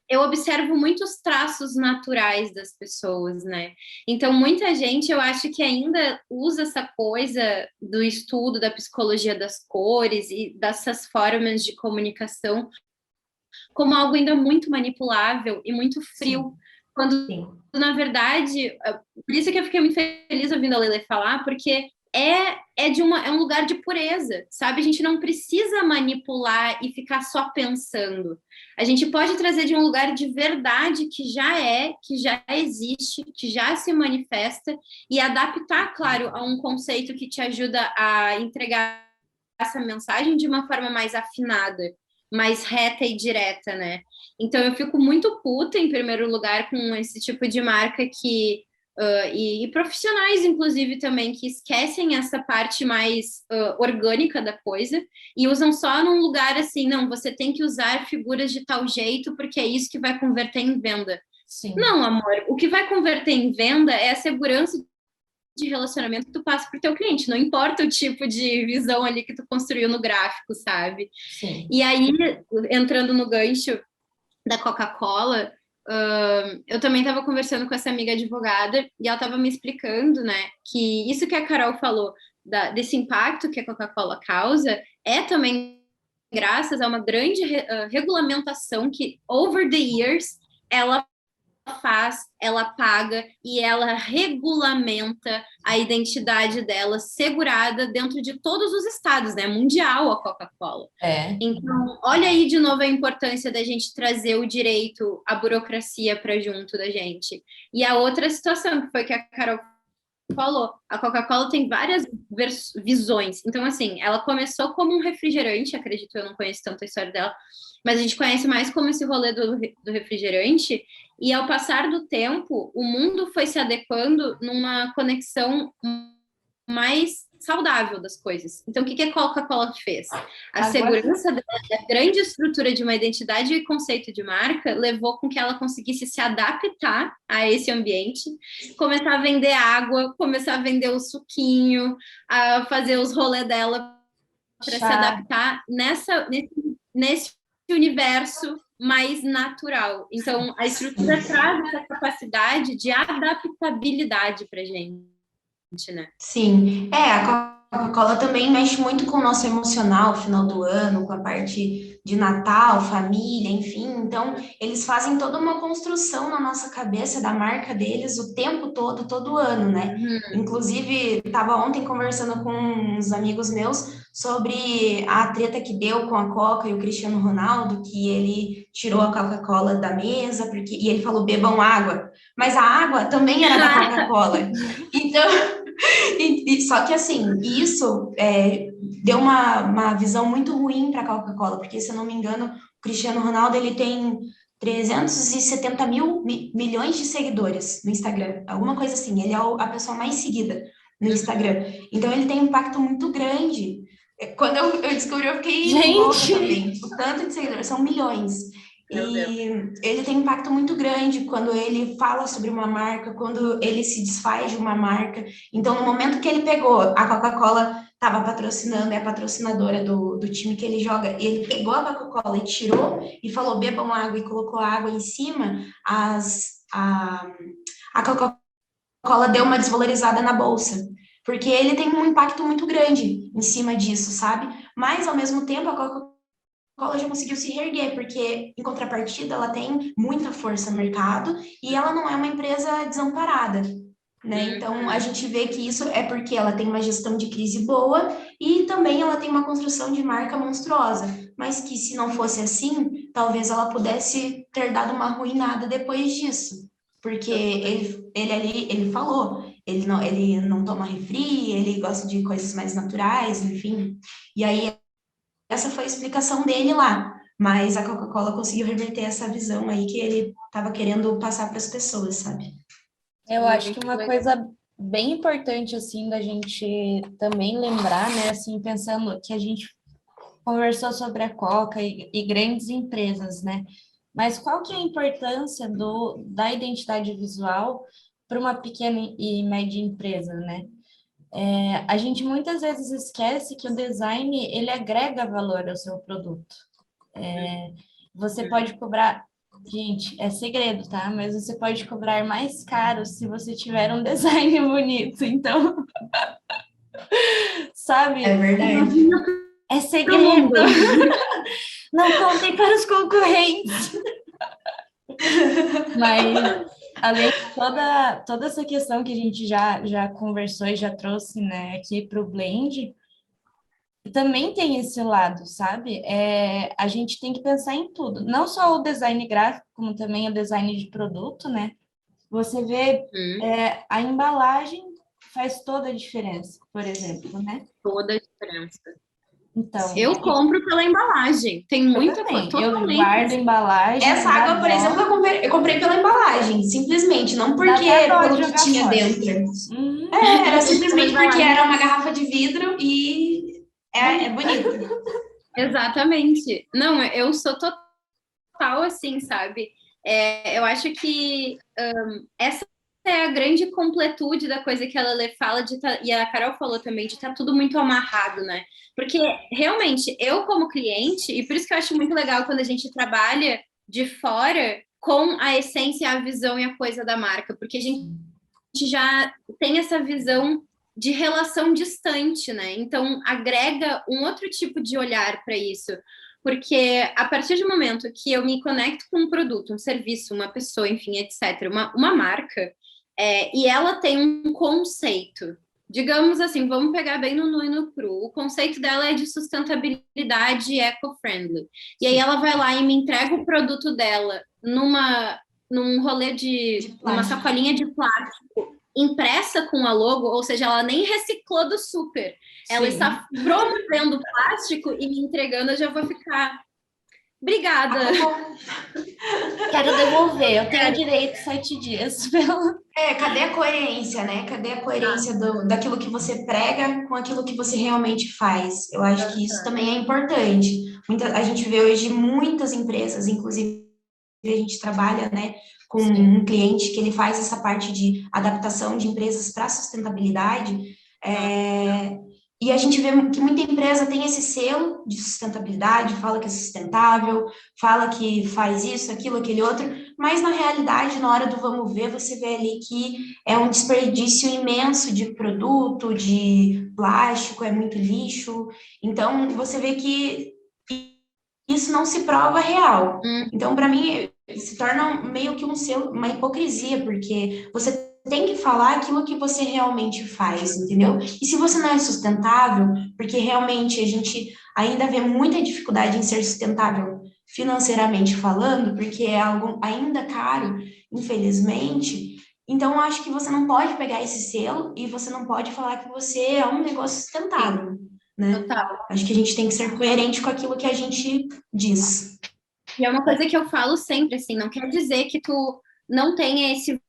eu observo muitos traços naturais das pessoas, né? Então, muita gente, eu acho que ainda usa essa coisa do estudo da psicologia das cores e dessas formas de comunicação como algo ainda muito manipulável e muito frio. Quando, na verdade, por isso que eu fiquei muito feliz ouvindo a Lelê falar, porque é um lugar de pureza, sabe? A gente não precisa manipular e ficar só pensando. A gente pode trazer de um lugar de verdade que já existe, que já se manifesta, e adaptar, claro, a um conceito que te ajuda a entregar essa mensagem de uma forma mais afinada, mais reta e direta, né? Então eu fico muito puta, em primeiro lugar, com esse tipo de marca e profissionais, inclusive, também, que esquecem essa parte mais orgânica da coisa e usam só num lugar assim, não, você tem que usar figuras de tal jeito porque é isso que vai converter em venda. Sim. Não, amor, o que vai converter em venda é a segurança de relacionamento que tu passa para o teu cliente, não importa o tipo de visão ali que tu construiu no gráfico, sabe? Sim. E aí, entrando no gancho da Coca-Cola, eu também estava conversando com essa amiga advogada e ela estava me explicando, né, que isso que a Carol falou, desse impacto que a Coca-Cola causa, é também graças a uma grande regulamentação que, over the years, ela faz, ela paga e ela regulamenta a identidade dela, segurada dentro de todos os estados, né? Mundial a Coca-Cola. Então, olha aí de novo a importância da gente trazer o direito, a burocracia para junto da gente. E a outra situação, que foi que a Carol falou, a Coca-Cola tem várias visões. Então, assim, ela começou como um refrigerante, acredito, eu não conheço tanto a história dela, mas a gente conhece mais como esse rolê do refrigerante, e ao passar do tempo, o mundo foi se adequando numa conexão mais saudável das coisas. Então, o que a Coca-Cola fez? A segurança da grande estrutura de uma identidade e conceito de marca levou com que ela conseguisse se adaptar a esse ambiente, começar a vender água, começar a vender o suquinho, a fazer os rolês dela para se adaptar nesse universo mais natural. Então, a estrutura traz essa capacidade de adaptabilidade para a gente. Né? Sim, a Coca-Cola também mexe muito com o nosso emocional, final do ano, com a parte de Natal, família, enfim. Então, eles fazem toda uma construção na nossa cabeça da marca deles o tempo todo, todo ano, né? Inclusive, estava ontem conversando com uns amigos meus sobre a treta que deu com a Coca e o Cristiano Ronaldo, que ele tirou a Coca-Cola da mesa, e ele falou, bebam água. Mas a água também era da Coca-Cola. Então... só que, assim, isso deu uma visão muito ruim para a Coca-Cola, porque, se eu não me engano, o Cristiano Ronaldo, ele tem 370 milhões de seguidores no Instagram, alguma coisa assim, ele é a pessoa mais seguida no Instagram, então ele tem um impacto muito grande. Quando eu descobri, eu fiquei louca também, o tanto de seguidores, são milhões. E ele tem um impacto muito grande quando ele fala sobre uma marca, quando ele se desfaz de uma marca. Então, no momento que ele pegou, a Coca-Cola estava patrocinando, é a patrocinadora do time que ele joga, e ele pegou a Coca-Cola e tirou, e falou, bebam água, e colocou a água em cima, a Coca-Cola deu uma desvalorizada na bolsa. Porque ele tem um impacto muito grande em cima disso, sabe? Mas, ao mesmo tempo, a Coca-Cola já conseguiu se reerguer, porque, em contrapartida, ela tem muita força no mercado e ela não é uma empresa desamparada, né? Então, a gente vê que isso é porque ela tem uma gestão de crise boa e também ela tem uma construção de marca monstruosa, mas que, se não fosse assim, talvez ela pudesse ter dado uma arruinada depois disso, porque ele falou, ele não toma refri, ele gosta de coisas mais naturais, enfim, e aí essa foi a explicação dele lá, mas a Coca-Cola conseguiu reverter essa visão aí que ele estava querendo passar para as pessoas, sabe? Eu acho que uma coisa bem importante, assim, da gente também lembrar, né, assim, pensando que a gente conversou sobre a Coca e grandes empresas, né, mas qual que é a importância da identidade visual para uma pequena e média empresa, né? A gente muitas vezes esquece que o design, ele agrega valor ao seu produto. Você pode cobrar, gente, é segredo, tá? Mas você pode cobrar mais caro se você tiver um design bonito, então, sabe? É verdade. É segredo. Não contem para os concorrentes. Mas, além de toda essa questão que a gente já conversou e já trouxe, né, aqui para o Blend, também tem esse lado, sabe? A gente tem que pensar em tudo, não só o design gráfico, como também o design de produto, né? Você vê, a embalagem faz toda a diferença, por exemplo, né? Toda a diferença. Então, eu compro pela embalagem, tem muita coisa. Eu guardo embalagem. Essa água, por exemplo, eu comprei pela embalagem, simplesmente, não porque pelo que tinha fora. dentro. Era simplesmente porque era uma garrafa de vidro e é bonito. Exatamente. Não, eu sou total assim, sabe? Eu acho que essa é a grande completude da coisa que a Lelê fala, e a Carol falou também, de estar tudo muito amarrado, né? Porque, realmente, eu como cliente, e por isso que eu acho muito legal quando a gente trabalha de fora com a essência, a visão e a coisa da marca, porque a gente já tem essa visão de relação distante, né? Então, agrega um outro tipo de olhar para isso. Porque a partir do momento que eu me conecto com um produto, um serviço, uma pessoa, enfim, etc., uma marca, e ela tem um conceito, digamos assim, vamos pegar bem no nu e no cru, o conceito dela é de sustentabilidade eco-friendly. E aí ela vai lá e me entrega o produto dela num rolê numa sacolinha de plástico impressa com a logo, ou seja, ela nem reciclou do super. Ela está promovendo plástico e me entregando, eu já vou ficar... Obrigada. Quero devolver, eu tenho direito 7 dias. Cadê a coerência, né? Cadê a coerência daquilo que você prega com aquilo que você realmente faz? Eu acho que isso também é importante. A gente vê hoje muitas empresas, inclusive a gente trabalha, né, com um cliente que ele faz essa parte de adaptação de empresas para sustentabilidade, e a gente vê que muita empresa tem esse selo de sustentabilidade, fala que é sustentável, fala que faz isso, aquilo, aquele outro, mas na realidade, na hora do vamos ver, você vê ali que é um desperdício imenso de produto, de plástico, é muito lixo. Então, você vê que isso não se prova real. Então, para mim, se torna meio que um selo, uma hipocrisia, porque você tem que falar aquilo que você realmente faz, entendeu? E se você não é sustentável, porque realmente a gente ainda vê muita dificuldade em ser sustentável financeiramente falando, porque é algo ainda caro, infelizmente, então eu acho que você não pode pegar esse selo e você não pode falar que você é um negócio sustentável, né? Total. Acho que a gente tem que ser coerente com aquilo que a gente diz. E é uma coisa que eu falo sempre, assim, não quer dizer que tu não tenha esse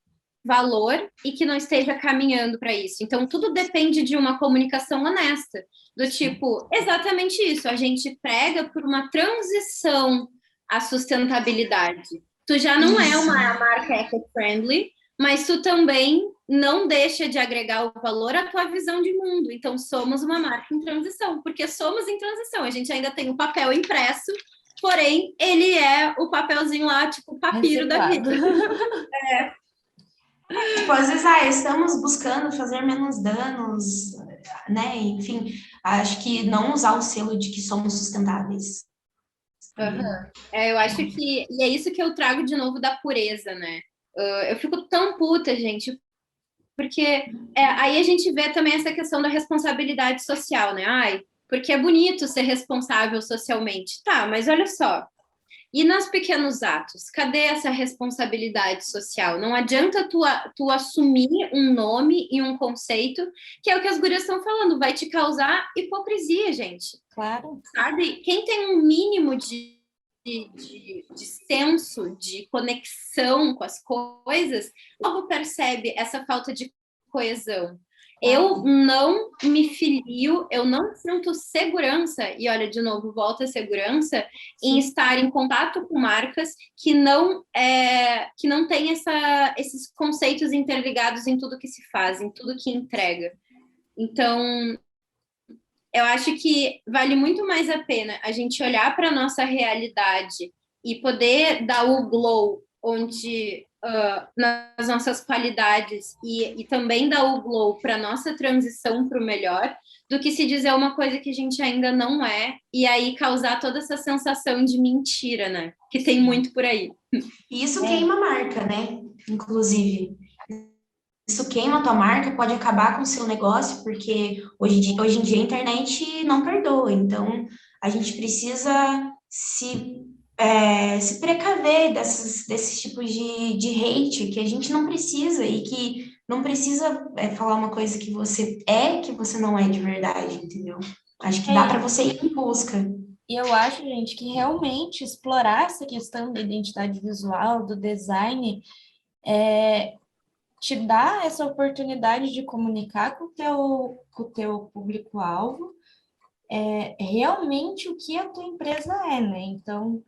valor e que não esteja caminhando para isso. Então, tudo depende de uma comunicação honesta, do tipo, exatamente isso, a gente prega por uma transição à sustentabilidade. Tu já não é uma marca eco-friendly, mas tu também não deixa de agregar o valor à tua visão de mundo. Então, somos uma marca em transição, porque somos em transição. A gente ainda tem o papel impresso, porém, ele é o papelzinho lá, tipo, papiro da vida. Tipo, às vezes, estamos buscando fazer menos danos, né? Enfim, acho que não usar o selo de que somos sustentáveis. Eu acho que... E é isso que eu trago de novo da pureza, né? Eu fico tão puta, gente, porque aí a gente vê também essa questão da responsabilidade social, né? Porque é bonito ser responsável socialmente. Tá, mas olha só. E nos pequenos atos, cadê essa responsabilidade social? Não adianta tu assumir um nome e um conceito, que é o que as gurias estão falando, vai te causar hipocrisia, gente. Claro. Sabe? Quem tem um mínimo de senso, de conexão com as coisas, logo percebe essa falta de coesão. Eu não me filio, eu não sinto segurança, e olha, de novo, volta a segurança, em estar em contato com marcas que não têm esses conceitos interligados em tudo que se faz, em tudo que entrega. Então, eu acho que vale muito mais a pena a gente olhar para a nossa realidade e poder dar o glow onde nas nossas qualidades e também dar o glow para a nossa transição para o melhor, do que se dizer uma coisa que a gente ainda não é, e aí causar toda essa sensação de mentira, né? Que tem muito por aí. E isso queima a marca, né? Inclusive. Isso queima a tua marca, pode acabar com o seu negócio, porque hoje em dia a internet não perdoa. Então, a gente precisa se precaver desses tipos de hate que a gente não precisa e que não precisa falar uma coisa que você não é de verdade, entendeu? Acho que dá para você ir em busca. E eu acho, gente, que realmente explorar essa questão da identidade visual, do design, te dá essa oportunidade de comunicar com o teu público-alvo realmente o que a tua empresa é, né? Então,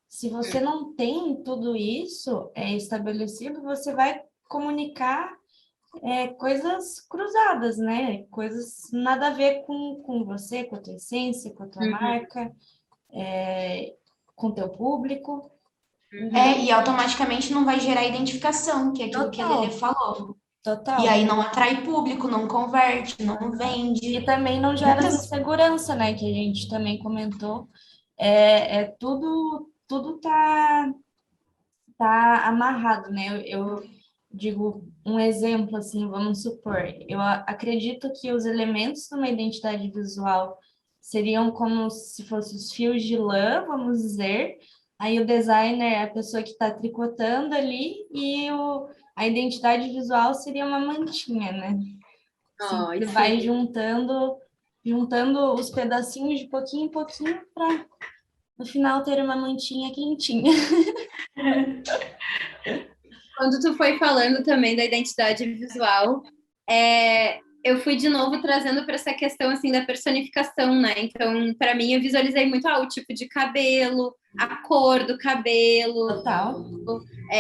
se você não tem tudo isso estabelecido, você vai comunicar coisas cruzadas, né? Coisas nada a ver com você, com a tua essência, com a tua marca, com o teu público. E automaticamente não vai gerar identificação, que é aquilo que a Lelê falou. Total. E aí não atrai público, não converte, não vende. E também não gera essa segurança, né? Que a gente também comentou, Tudo tá amarrado, né? Eu digo um exemplo assim, vamos supor, acredito que os elementos de uma identidade visual seriam como se fossem os fios de lã, vamos dizer. Aí o designer é a pessoa que está tricotando ali e a identidade visual seria uma mantinha, né? Ai, Sempre vai juntando os pedacinhos de pouquinho em pouquinho para no final ter uma mantinha quentinha. Quando tu foi falando também da identidade visual, eu fui de novo trazendo para essa questão assim da personificação, né? Então, para mim, eu visualizei muito o tipo de cabelo, a cor do cabelo, Total.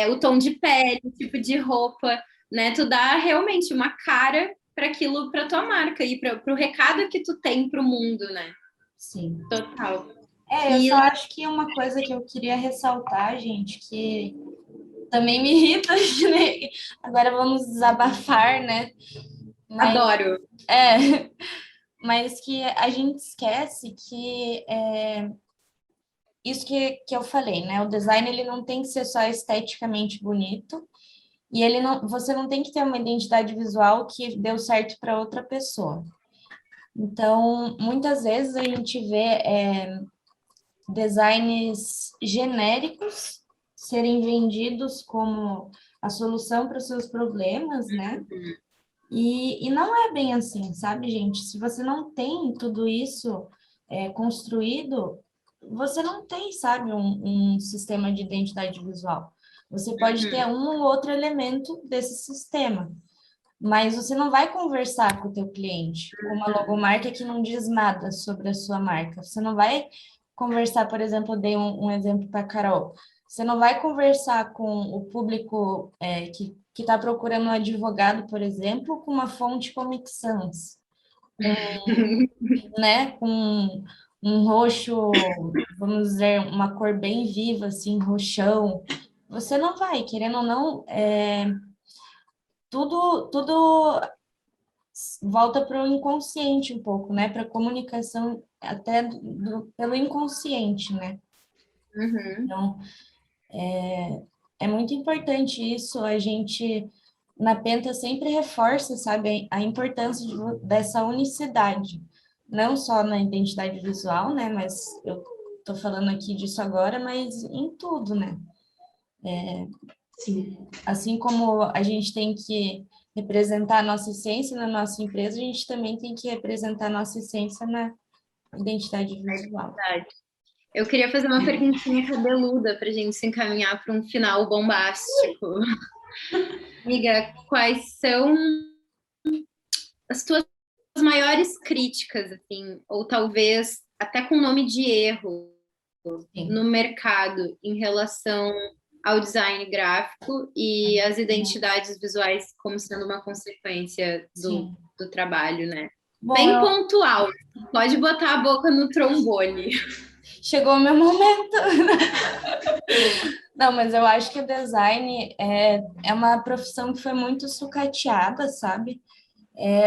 o tom de pele, o tipo de roupa, né? Tu dá realmente uma cara para aquilo, para tua marca e para o recado que tu tem para o mundo, né? Sim. Total. Eu E só acho que uma coisa que eu queria ressaltar, gente, que também me irrita, né? Agora vamos desabafar, né? Mas, adoro. mas que a gente esquece que isso que eu falei, né? O design ele não tem que ser só esteticamente bonito e você não tem que ter uma identidade visual que deu certo para outra pessoa. Então, muitas vezes a gente vê designs genéricos serem vendidos como a solução para os seus problemas, né? E não é bem assim, sabe, gente? Se você não tem tudo isso construído, você não tem, sabe, um sistema de identidade visual. Você pode ter um ou outro elemento desse sistema, mas você não vai conversar com o teu cliente com uma logomarca que não diz nada sobre a sua marca. Você não vai conversar, por exemplo, eu dei um exemplo para a Carol. Você não vai conversar com o público que está procurando um advogado, por exemplo, com uma fonte Comic Sans, né? Com um roxo, vamos dizer, uma cor bem viva, assim, roxão. Você não vai, querendo ou não, tudo volta para o inconsciente um pouco, né? Para a comunicação até pelo inconsciente, né? Então, é muito importante isso, a gente na Penta sempre reforça, sabe, a importância dessa unicidade, não só na identidade visual, né, mas eu tô falando aqui disso agora, mas em tudo, né? Sim. Assim como a gente tem que representar a nossa essência na nossa empresa, a gente também tem que representar a nossa essência na identidade visual. Eu queria fazer uma perguntinha cabeluda para a gente se encaminhar para um final bombástico. Amiga, quais são as tuas maiores críticas, assim, ou talvez até com nome de erro Sim. no mercado em relação ao design gráfico e as identidades visuais como sendo uma consequência do trabalho, né? Bom, Bem pontual. Pode botar a boca no trombone. chegou o meu momento. Não, mas eu acho que o design é uma profissão que foi muito sucateada, sabe?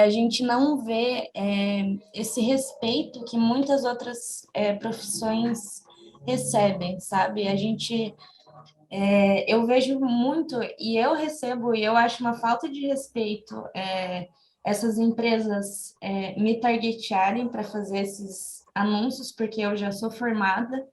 A gente não vê esse respeito que muitas outras profissões recebem, sabe? Eu vejo muito e eu recebo e eu acho uma falta de respeito essas empresas me targetearem para fazer esses anúncios, porque eu já sou formada.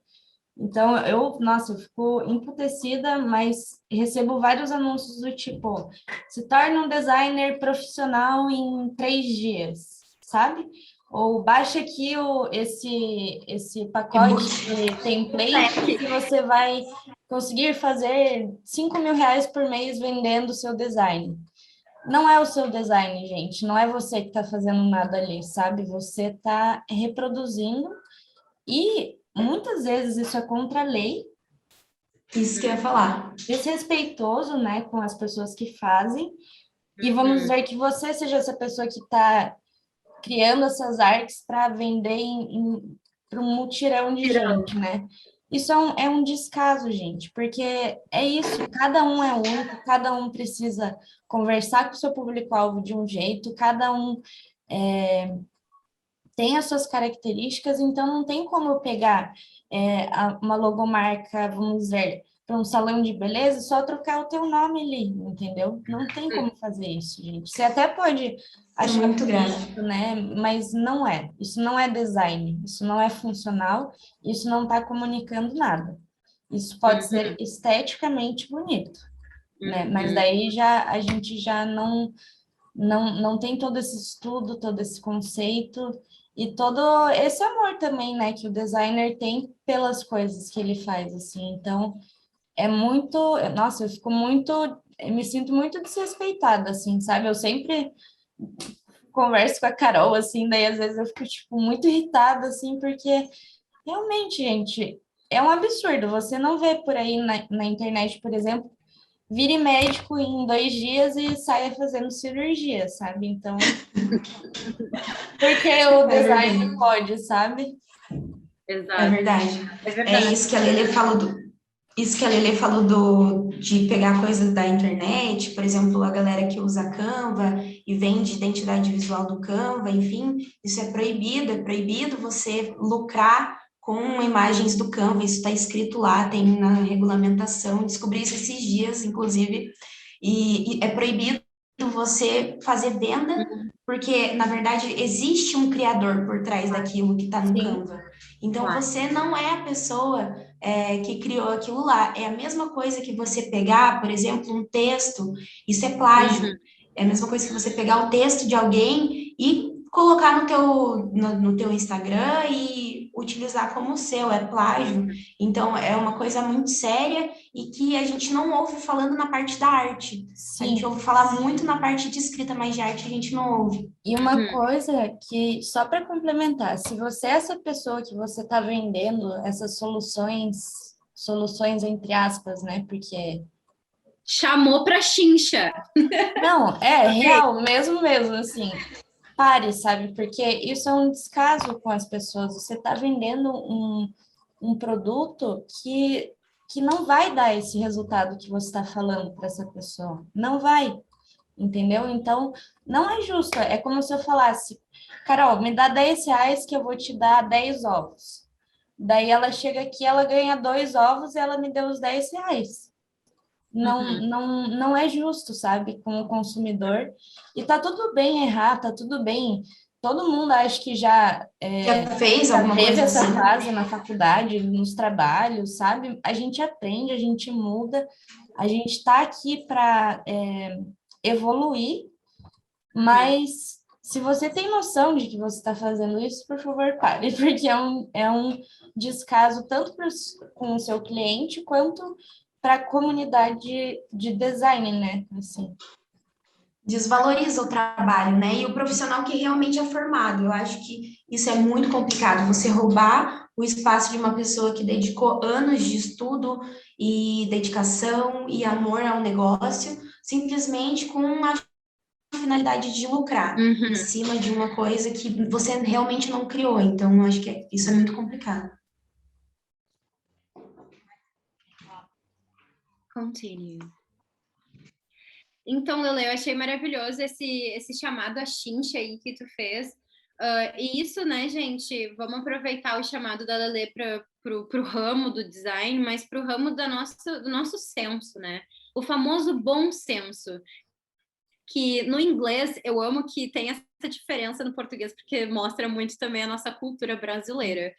Então, nossa, eu fico emputecida, mas recebo vários anúncios do tipo, se torne um designer profissional em 3 dias, sabe? Ou baixe aqui esse pacote de template que você vai conseguir fazer 5.000 reais por mês vendendo o seu design. Não é o seu design, gente, não é você que está fazendo nada ali, sabe? Você está reproduzindo e muitas vezes isso é contra a lei. Isso que eu ia falar. Desrespeitoso, né, com as pessoas que fazem. E vamos dizer que você seja essa pessoa que está criando essas artes para vender para um mutirão de gente, né? Isso é um descaso, gente, porque é isso, cada um é único, cada um precisa conversar com o seu público-alvo de um jeito, cada um tem as suas características, então não tem como eu pegar uma logomarca, vamos dizer, para um salão de beleza, só trocar o teu nome ali, entendeu? Não tem como fazer isso, gente. Você até pode É achar muito grave. bonito, né? Mas não é. Isso não é design, isso não é funcional, isso não está comunicando nada. Isso pode ser esteticamente bonito, né? Mas daí já a gente já não tem todo esse estudo, todo esse conceito e todo esse amor também, né, que o designer tem pelas coisas que ele faz, assim. Então, é muito, nossa, eu me sinto muito desrespeitada, assim, sabe? Eu sempre converso com a Carol, assim, daí às vezes eu fico, tipo, muito irritada, assim, porque realmente, gente, é um absurdo. Você não vê por aí na internet, por exemplo, vire médico em 2 dias e saia fazendo cirurgia, sabe? Então, porque o É design verdade. pode, sabe? É Exato. verdade. É É verdade. isso que a Lele falou isso que a Lele falou de pegar coisas da internet, por exemplo, a galera que usa Canva e vende identidade visual do Canva, enfim, isso é proibido você lucrar com imagens do Canva, isso está escrito lá, tem na regulamentação, descobri isso esses dias, inclusive, e é proibido você fazer venda, porque, na verdade, existe um criador por trás daquilo que está no Sim, Canva. Então, Claro. você não é a pessoa que criou aquilo lá. É a mesma coisa que você pegar, por exemplo, um texto, isso é plágio. É a mesma coisa que você pegar o texto de alguém e colocar no teu Instagram e utilizar como seu, é plágio. Então, é uma coisa muito séria e que a gente não ouve falando na parte da arte. A gente sim. ouve falar muito na parte de escrita, mas de arte a gente não ouve. E uma coisa que, só para complementar, se você é essa pessoa que você está vendendo essas soluções entre aspas, né? Porque Chamou pra chincha. não, é real, mesmo, assim. Pare, sabe? Porque isso é um descaso com as pessoas. Você está vendendo um produto que não vai dar esse resultado que você está falando para essa pessoa. Não vai, entendeu? Então, não é justo. É como se eu falasse, Carol, me dá R$ 10 que eu vou te dar 10 ovos. Daí ela chega aqui, ela ganha 2 ovos e ela me deu os R$ 10. Não é justo, sabe, com o consumidor. E tá tudo bem errar, tá tudo bem. Todo mundo acho que Já fez já alguma teve coisa essa assim? fase na faculdade, nos trabalhos, sabe? A gente aprende, a gente muda, a gente está aqui para evoluir, mas se você tem noção de que você está fazendo isso, por favor, pare, porque é um descaso tanto com o seu cliente quanto para a comunidade de design, né? Assim. Desvaloriza o trabalho, né? E o profissional que realmente é formado. Eu acho que isso é muito complicado. Você roubar o espaço de uma pessoa que dedicou anos de estudo e dedicação e amor ao negócio, simplesmente com a finalidade de lucrar em Uhum. cima de uma coisa que você realmente não criou. Então, eu acho que isso é muito complicado. Continue. Então, Lele, eu achei maravilhoso esse chamado a chincha aí que tu fez. E isso, né, gente, vamos aproveitar o chamado da Lele para pro ramo do design, mas para o ramo do nosso senso, né? O famoso bom senso, que no inglês eu amo que tem essa diferença no português, porque mostra muito também a nossa cultura brasileira.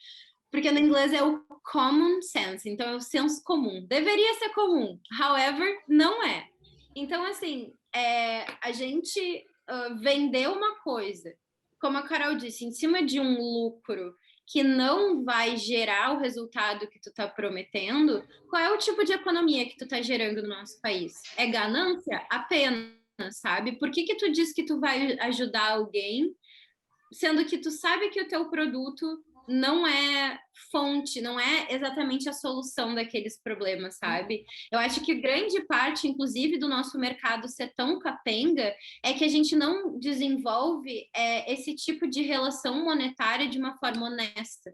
Porque no inglês é o common sense, então é o senso comum. Deveria ser comum, however, não é. Então, assim, a gente vendeu uma coisa, como a Carol disse, em cima de um lucro que não vai gerar o resultado que tu está prometendo, qual é o tipo de economia que tu está gerando no nosso país? É ganância? Apenas, sabe? Por que tu diz que tu vai ajudar alguém, sendo que tu sabe que o teu produto não é fonte, não é exatamente a solução daqueles problemas, sabe? Eu acho que grande parte, inclusive, do nosso mercado ser tão capenga é que a gente não desenvolve esse tipo de relação monetária de uma forma honesta.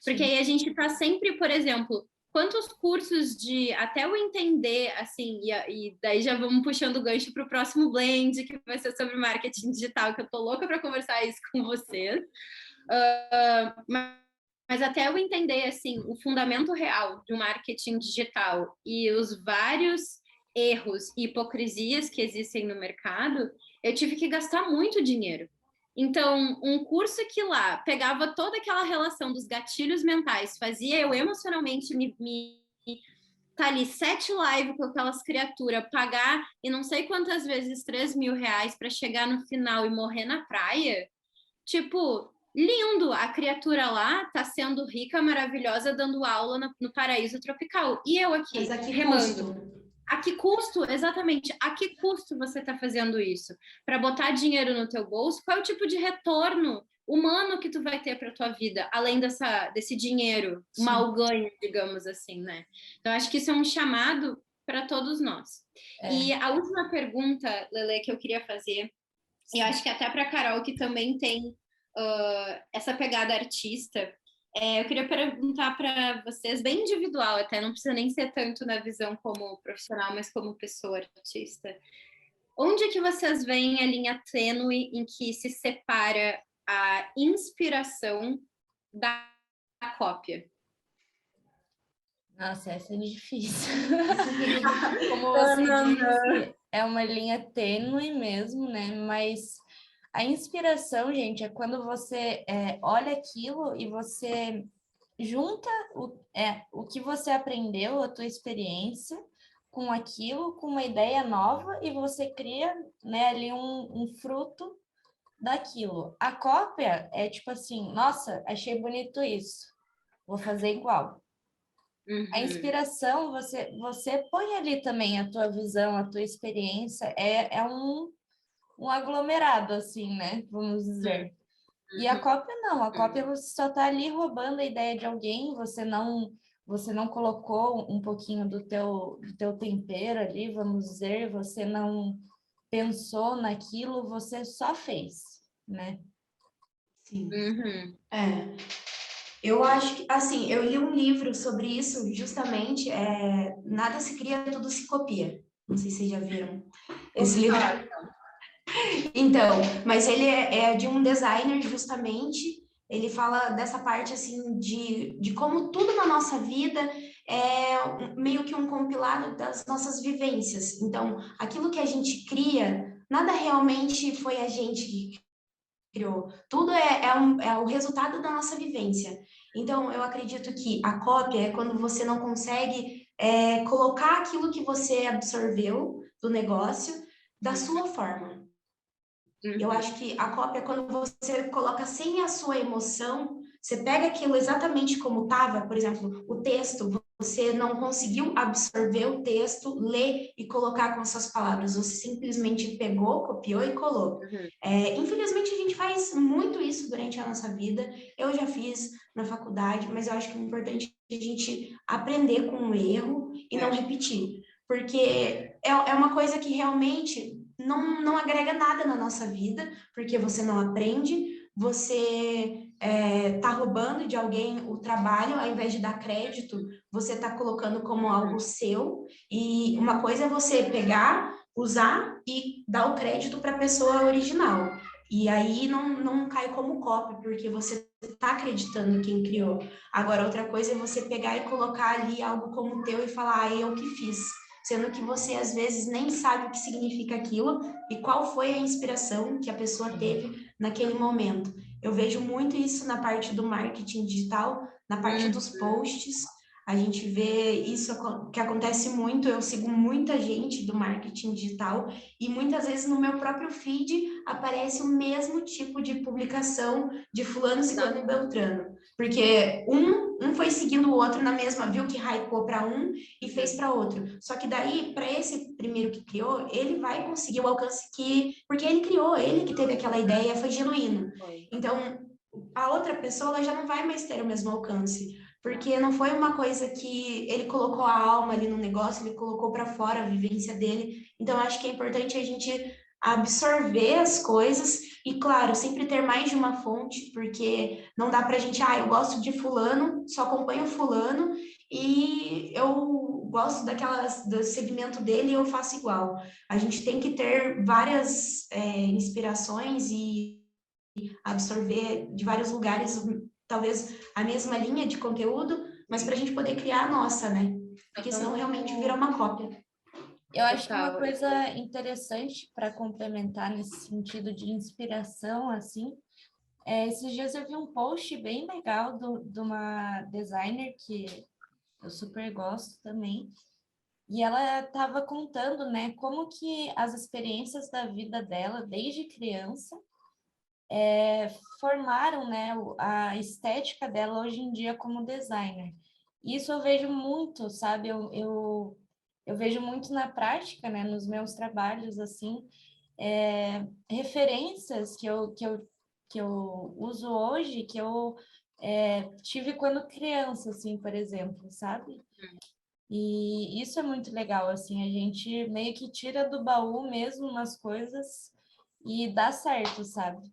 Porque aí a gente está sempre, por exemplo, quantos cursos até eu entender, assim, e daí já vamos puxando o gancho para o próximo blend, que vai ser sobre marketing digital, que eu tô louca para conversar isso com vocês. Mas até eu entender, assim, o fundamento real do marketing digital e os vários erros e hipocrisias que existem no mercado, eu tive que gastar muito dinheiro. Então, um curso que lá pegava toda aquela relação dos gatilhos mentais, fazia eu emocionalmente tá ali 7 lives com aquelas criaturas, pagar e não sei quantas vezes R$ 3.000 para chegar no final e morrer na praia, tipo, lindo, a criatura lá tá sendo rica, maravilhosa, dando aula no paraíso tropical. E eu aqui, Mas a que remando. custo? A que custo, exatamente, a que custo você está fazendo isso? Para botar dinheiro no teu bolso? Qual é o tipo de retorno humano que tu vai ter para tua vida, além desse dinheiro mal ganho, digamos assim, né? Então, acho que isso é um chamado para todos nós. E a última pergunta, Lele, que eu queria fazer, e eu acho que até para a Carol, que também tem essa pegada artista, eu queria perguntar para vocês, bem individual até, não precisa nem ser tanto na visão como profissional, mas como pessoa artista. Onde que vocês veem a linha tênue em que se separa a inspiração da cópia? Nossa, essa é difícil. Como Não, você não, disse, é uma linha tênue mesmo, né? Mas a inspiração, gente, é quando você olha aquilo e você junta o que você aprendeu, a tua experiência, com aquilo, com uma ideia nova, e você cria, né, ali um fruto daquilo. A cópia é tipo assim, nossa, achei bonito isso, vou fazer igual. A inspiração, você põe ali também a tua visão, a tua experiência, é um aglomerado, assim, né? Vamos dizer. E a cópia não, a cópia você só está ali roubando a ideia de alguém, você não colocou um pouquinho do teu tempero ali, vamos dizer, você não pensou naquilo, você só fez, né? Sim. Uhum. Eu acho que, assim, eu li um livro sobre isso, justamente, Nada se cria, tudo se copia. Não sei se vocês já viram esse livro. Então, mas ele é de um designer, justamente. Ele fala dessa parte, assim, de como tudo na nossa vida é meio que um compilado das nossas vivências. Então, aquilo que a gente cria, nada realmente foi a gente que criou. Tudo é o resultado da nossa vivência. Então, eu acredito que a cópia é quando você não consegue colocar aquilo que você absorveu do negócio da sua forma. Eu acho que a cópia é quando você coloca sem a sua emoção, você pega aquilo exatamente como estava, por exemplo, o texto, você não conseguiu absorver o texto, ler e colocar com suas palavras, você simplesmente pegou, copiou e colou. Infelizmente, a gente faz muito isso durante a nossa vida, eu já fiz na faculdade, mas eu acho que é importante a gente aprender com o erro e não repetir, porque é uma coisa que realmente não agrega nada na nossa vida, porque você não aprende, você está roubando de alguém o trabalho, ao invés de dar crédito, você está colocando como algo seu, e uma coisa é você pegar, usar e dar o crédito para a pessoa original. E aí não cai como cópia, porque você está acreditando em quem criou. Agora, outra coisa é você pegar e colocar ali algo como teu e falar, eu que fiz, sendo que você às vezes nem sabe o que significa aquilo e qual foi a inspiração que a pessoa teve naquele momento. Eu vejo muito isso na parte do marketing digital, na parte dos posts. A gente vê isso que acontece muito. Eu sigo muita gente do marketing digital e muitas vezes no meu próprio feed aparece o mesmo tipo de publicação de fulano, ciclano e beltrano, porque um foi seguindo o outro na mesma, viu que hypou para um e fez para outro. Só que daí, para esse primeiro que criou, ele vai conseguir o alcance porque ele criou, ele que teve aquela ideia, foi genuíno. Então, a outra pessoa ela já não vai mais ter o mesmo alcance, porque não foi uma coisa que ele colocou a alma ali no negócio, ele colocou para fora a vivência dele. Então, acho que é importante a gente absorver as coisas e, claro, sempre ter mais de uma fonte, porque não dá para a gente, eu gosto de fulano, só acompanho fulano e eu gosto do segmento dele e eu faço igual. A gente tem que ter várias inspirações e absorver de vários lugares, talvez a mesma linha de conteúdo, mas para a gente poder criar a nossa, né? Porque senão realmente vira uma cópia. Eu acho que uma coisa interessante para complementar nesse sentido de inspiração, assim, esses dias eu vi um post bem legal de uma designer que eu super gosto também, e ela estava contando, né, como que as experiências da vida dela, desde criança, formaram, né, a estética dela hoje em dia como designer. Isso eu vejo muito, sabe? Eu vejo muito na prática, né, nos meus trabalhos, assim, referências que eu uso hoje, que eu tive quando criança, assim, por exemplo, sabe? E isso é muito legal, assim, a gente meio que tira do baú mesmo umas coisas e dá certo, sabe?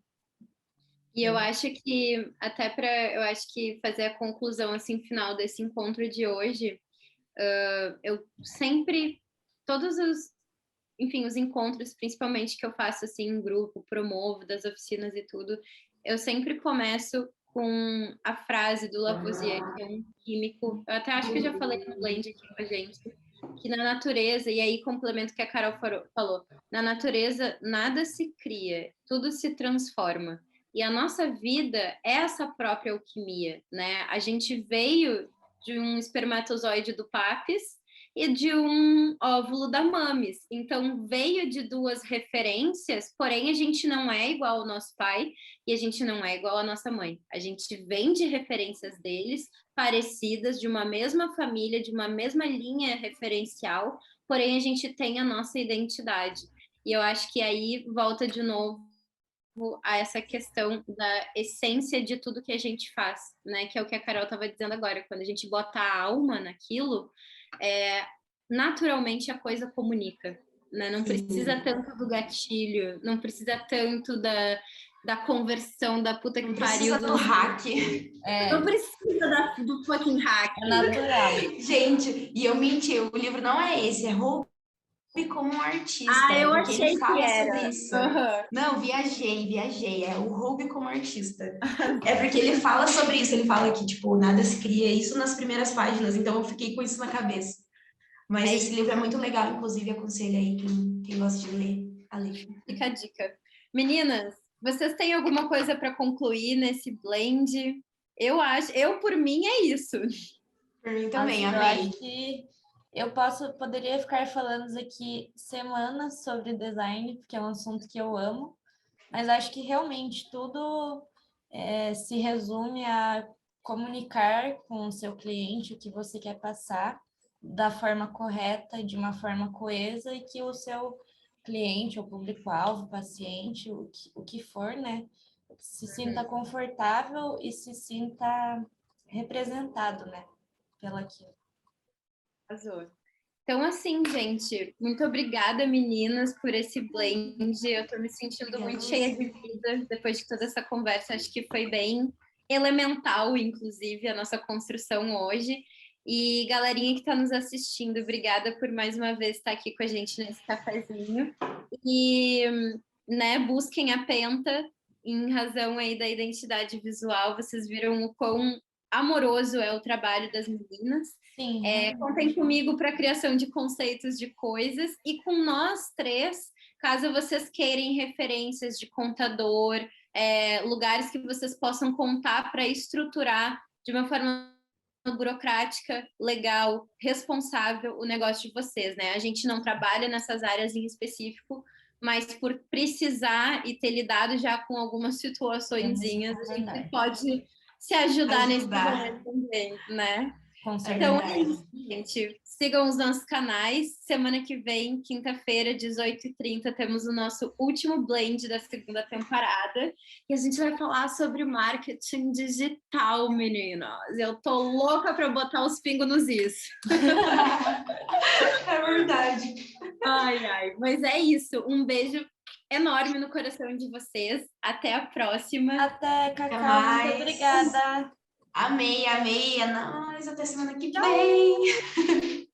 E eu acho que, até para, eu acho que fazer a conclusão, assim, final desse encontro de hoje, eu sempre, todos os, enfim, os encontros, principalmente que eu faço, assim, em grupo, promovo, das oficinas e tudo, eu sempre começo com a frase do Lavoisier, que é um químico, eu até acho que eu já falei no Blend aqui com a gente, que na natureza, e aí complemento o que a Carol falou, na natureza nada se cria, tudo se transforma. E a nossa vida é essa própria alquimia, né? A gente veio de um espermatozoide do Papis e de um óvulo da Mames. Então, veio de duas referências, porém a gente não é igual ao nosso pai e a gente não é igual à nossa mãe. A gente vem de referências deles, parecidas, de uma mesma família, de uma mesma linha referencial, porém a gente tem a nossa identidade. E eu acho que aí volta de novo a essa questão da essência de tudo que a gente faz, né? Que é o que a Carol estava dizendo agora, quando a gente bota a alma naquilo, naturalmente a coisa comunica, né? Não precisa tanto do gatilho, não precisa tanto da conversão da puta que Não pariu. precisa do hack. Não precisa do fucking hack. É natural. Gente, e eu menti, o livro não é esse, é Hobby como um artista. Eu porque achei ele fala que era. sobre isso. Não, viajei. É o Hobby como artista. É porque ele fala sobre isso, ele fala que, tipo, nada se cria, isso nas primeiras páginas, então eu fiquei com isso na cabeça. Mas esse livro é muito legal, inclusive aconselho aí quem gosta de ler, a ler. Fica a dica. Meninas, vocês têm alguma coisa para concluir nesse blend? Eu por mim é isso. Por mim também, Nossa, amei. eu acho que eu poderia ficar falando aqui semanas sobre design, porque é um assunto que eu amo, mas acho que realmente tudo se resume a comunicar com o seu cliente o que você quer passar da forma correta, de uma forma coesa, e que o seu cliente, ou público-alvo, paciente, o que for, né, se sinta confortável e se sinta representado, né, pelaquilo. Arrasou. Então, assim, gente, muito obrigada, meninas, por esse blend. Eu tô me sentindo muito cheia de vida depois de toda essa conversa. Acho que foi bem elemental, inclusive, a nossa construção hoje. E galerinha que está nos assistindo, obrigada por mais uma vez estar aqui com a gente nesse cafezinho. E, né, busquem a Penta em razão aí da identidade visual. Vocês viram o quão amoroso é o trabalho das meninas. Sim. Contem comigo para a criação de conceitos de coisas e com nós três, caso vocês queiram referências de contador, lugares que vocês possam contar para estruturar de uma forma burocrática, legal, responsável o negócio de vocês, né? A gente não trabalha nessas áreas em específico, mas por precisar e ter lidado já com algumas situaçõezinhas, a gente pode se ajudar nesse momento também, né? Com certeza. Então é isso, gente. Sigam os nossos canais. Semana que vem, quinta-feira, 18h30, temos o nosso último blend da segunda temporada. E a gente vai falar sobre marketing digital, meninas. Eu tô louca para botar os pingos nos is. É verdade. Ai. Mas é isso. Um beijo enorme no coração de vocês. Até a próxima. Até, Cacau. Muito obrigada. Amei. É nóis. Até semana que vem.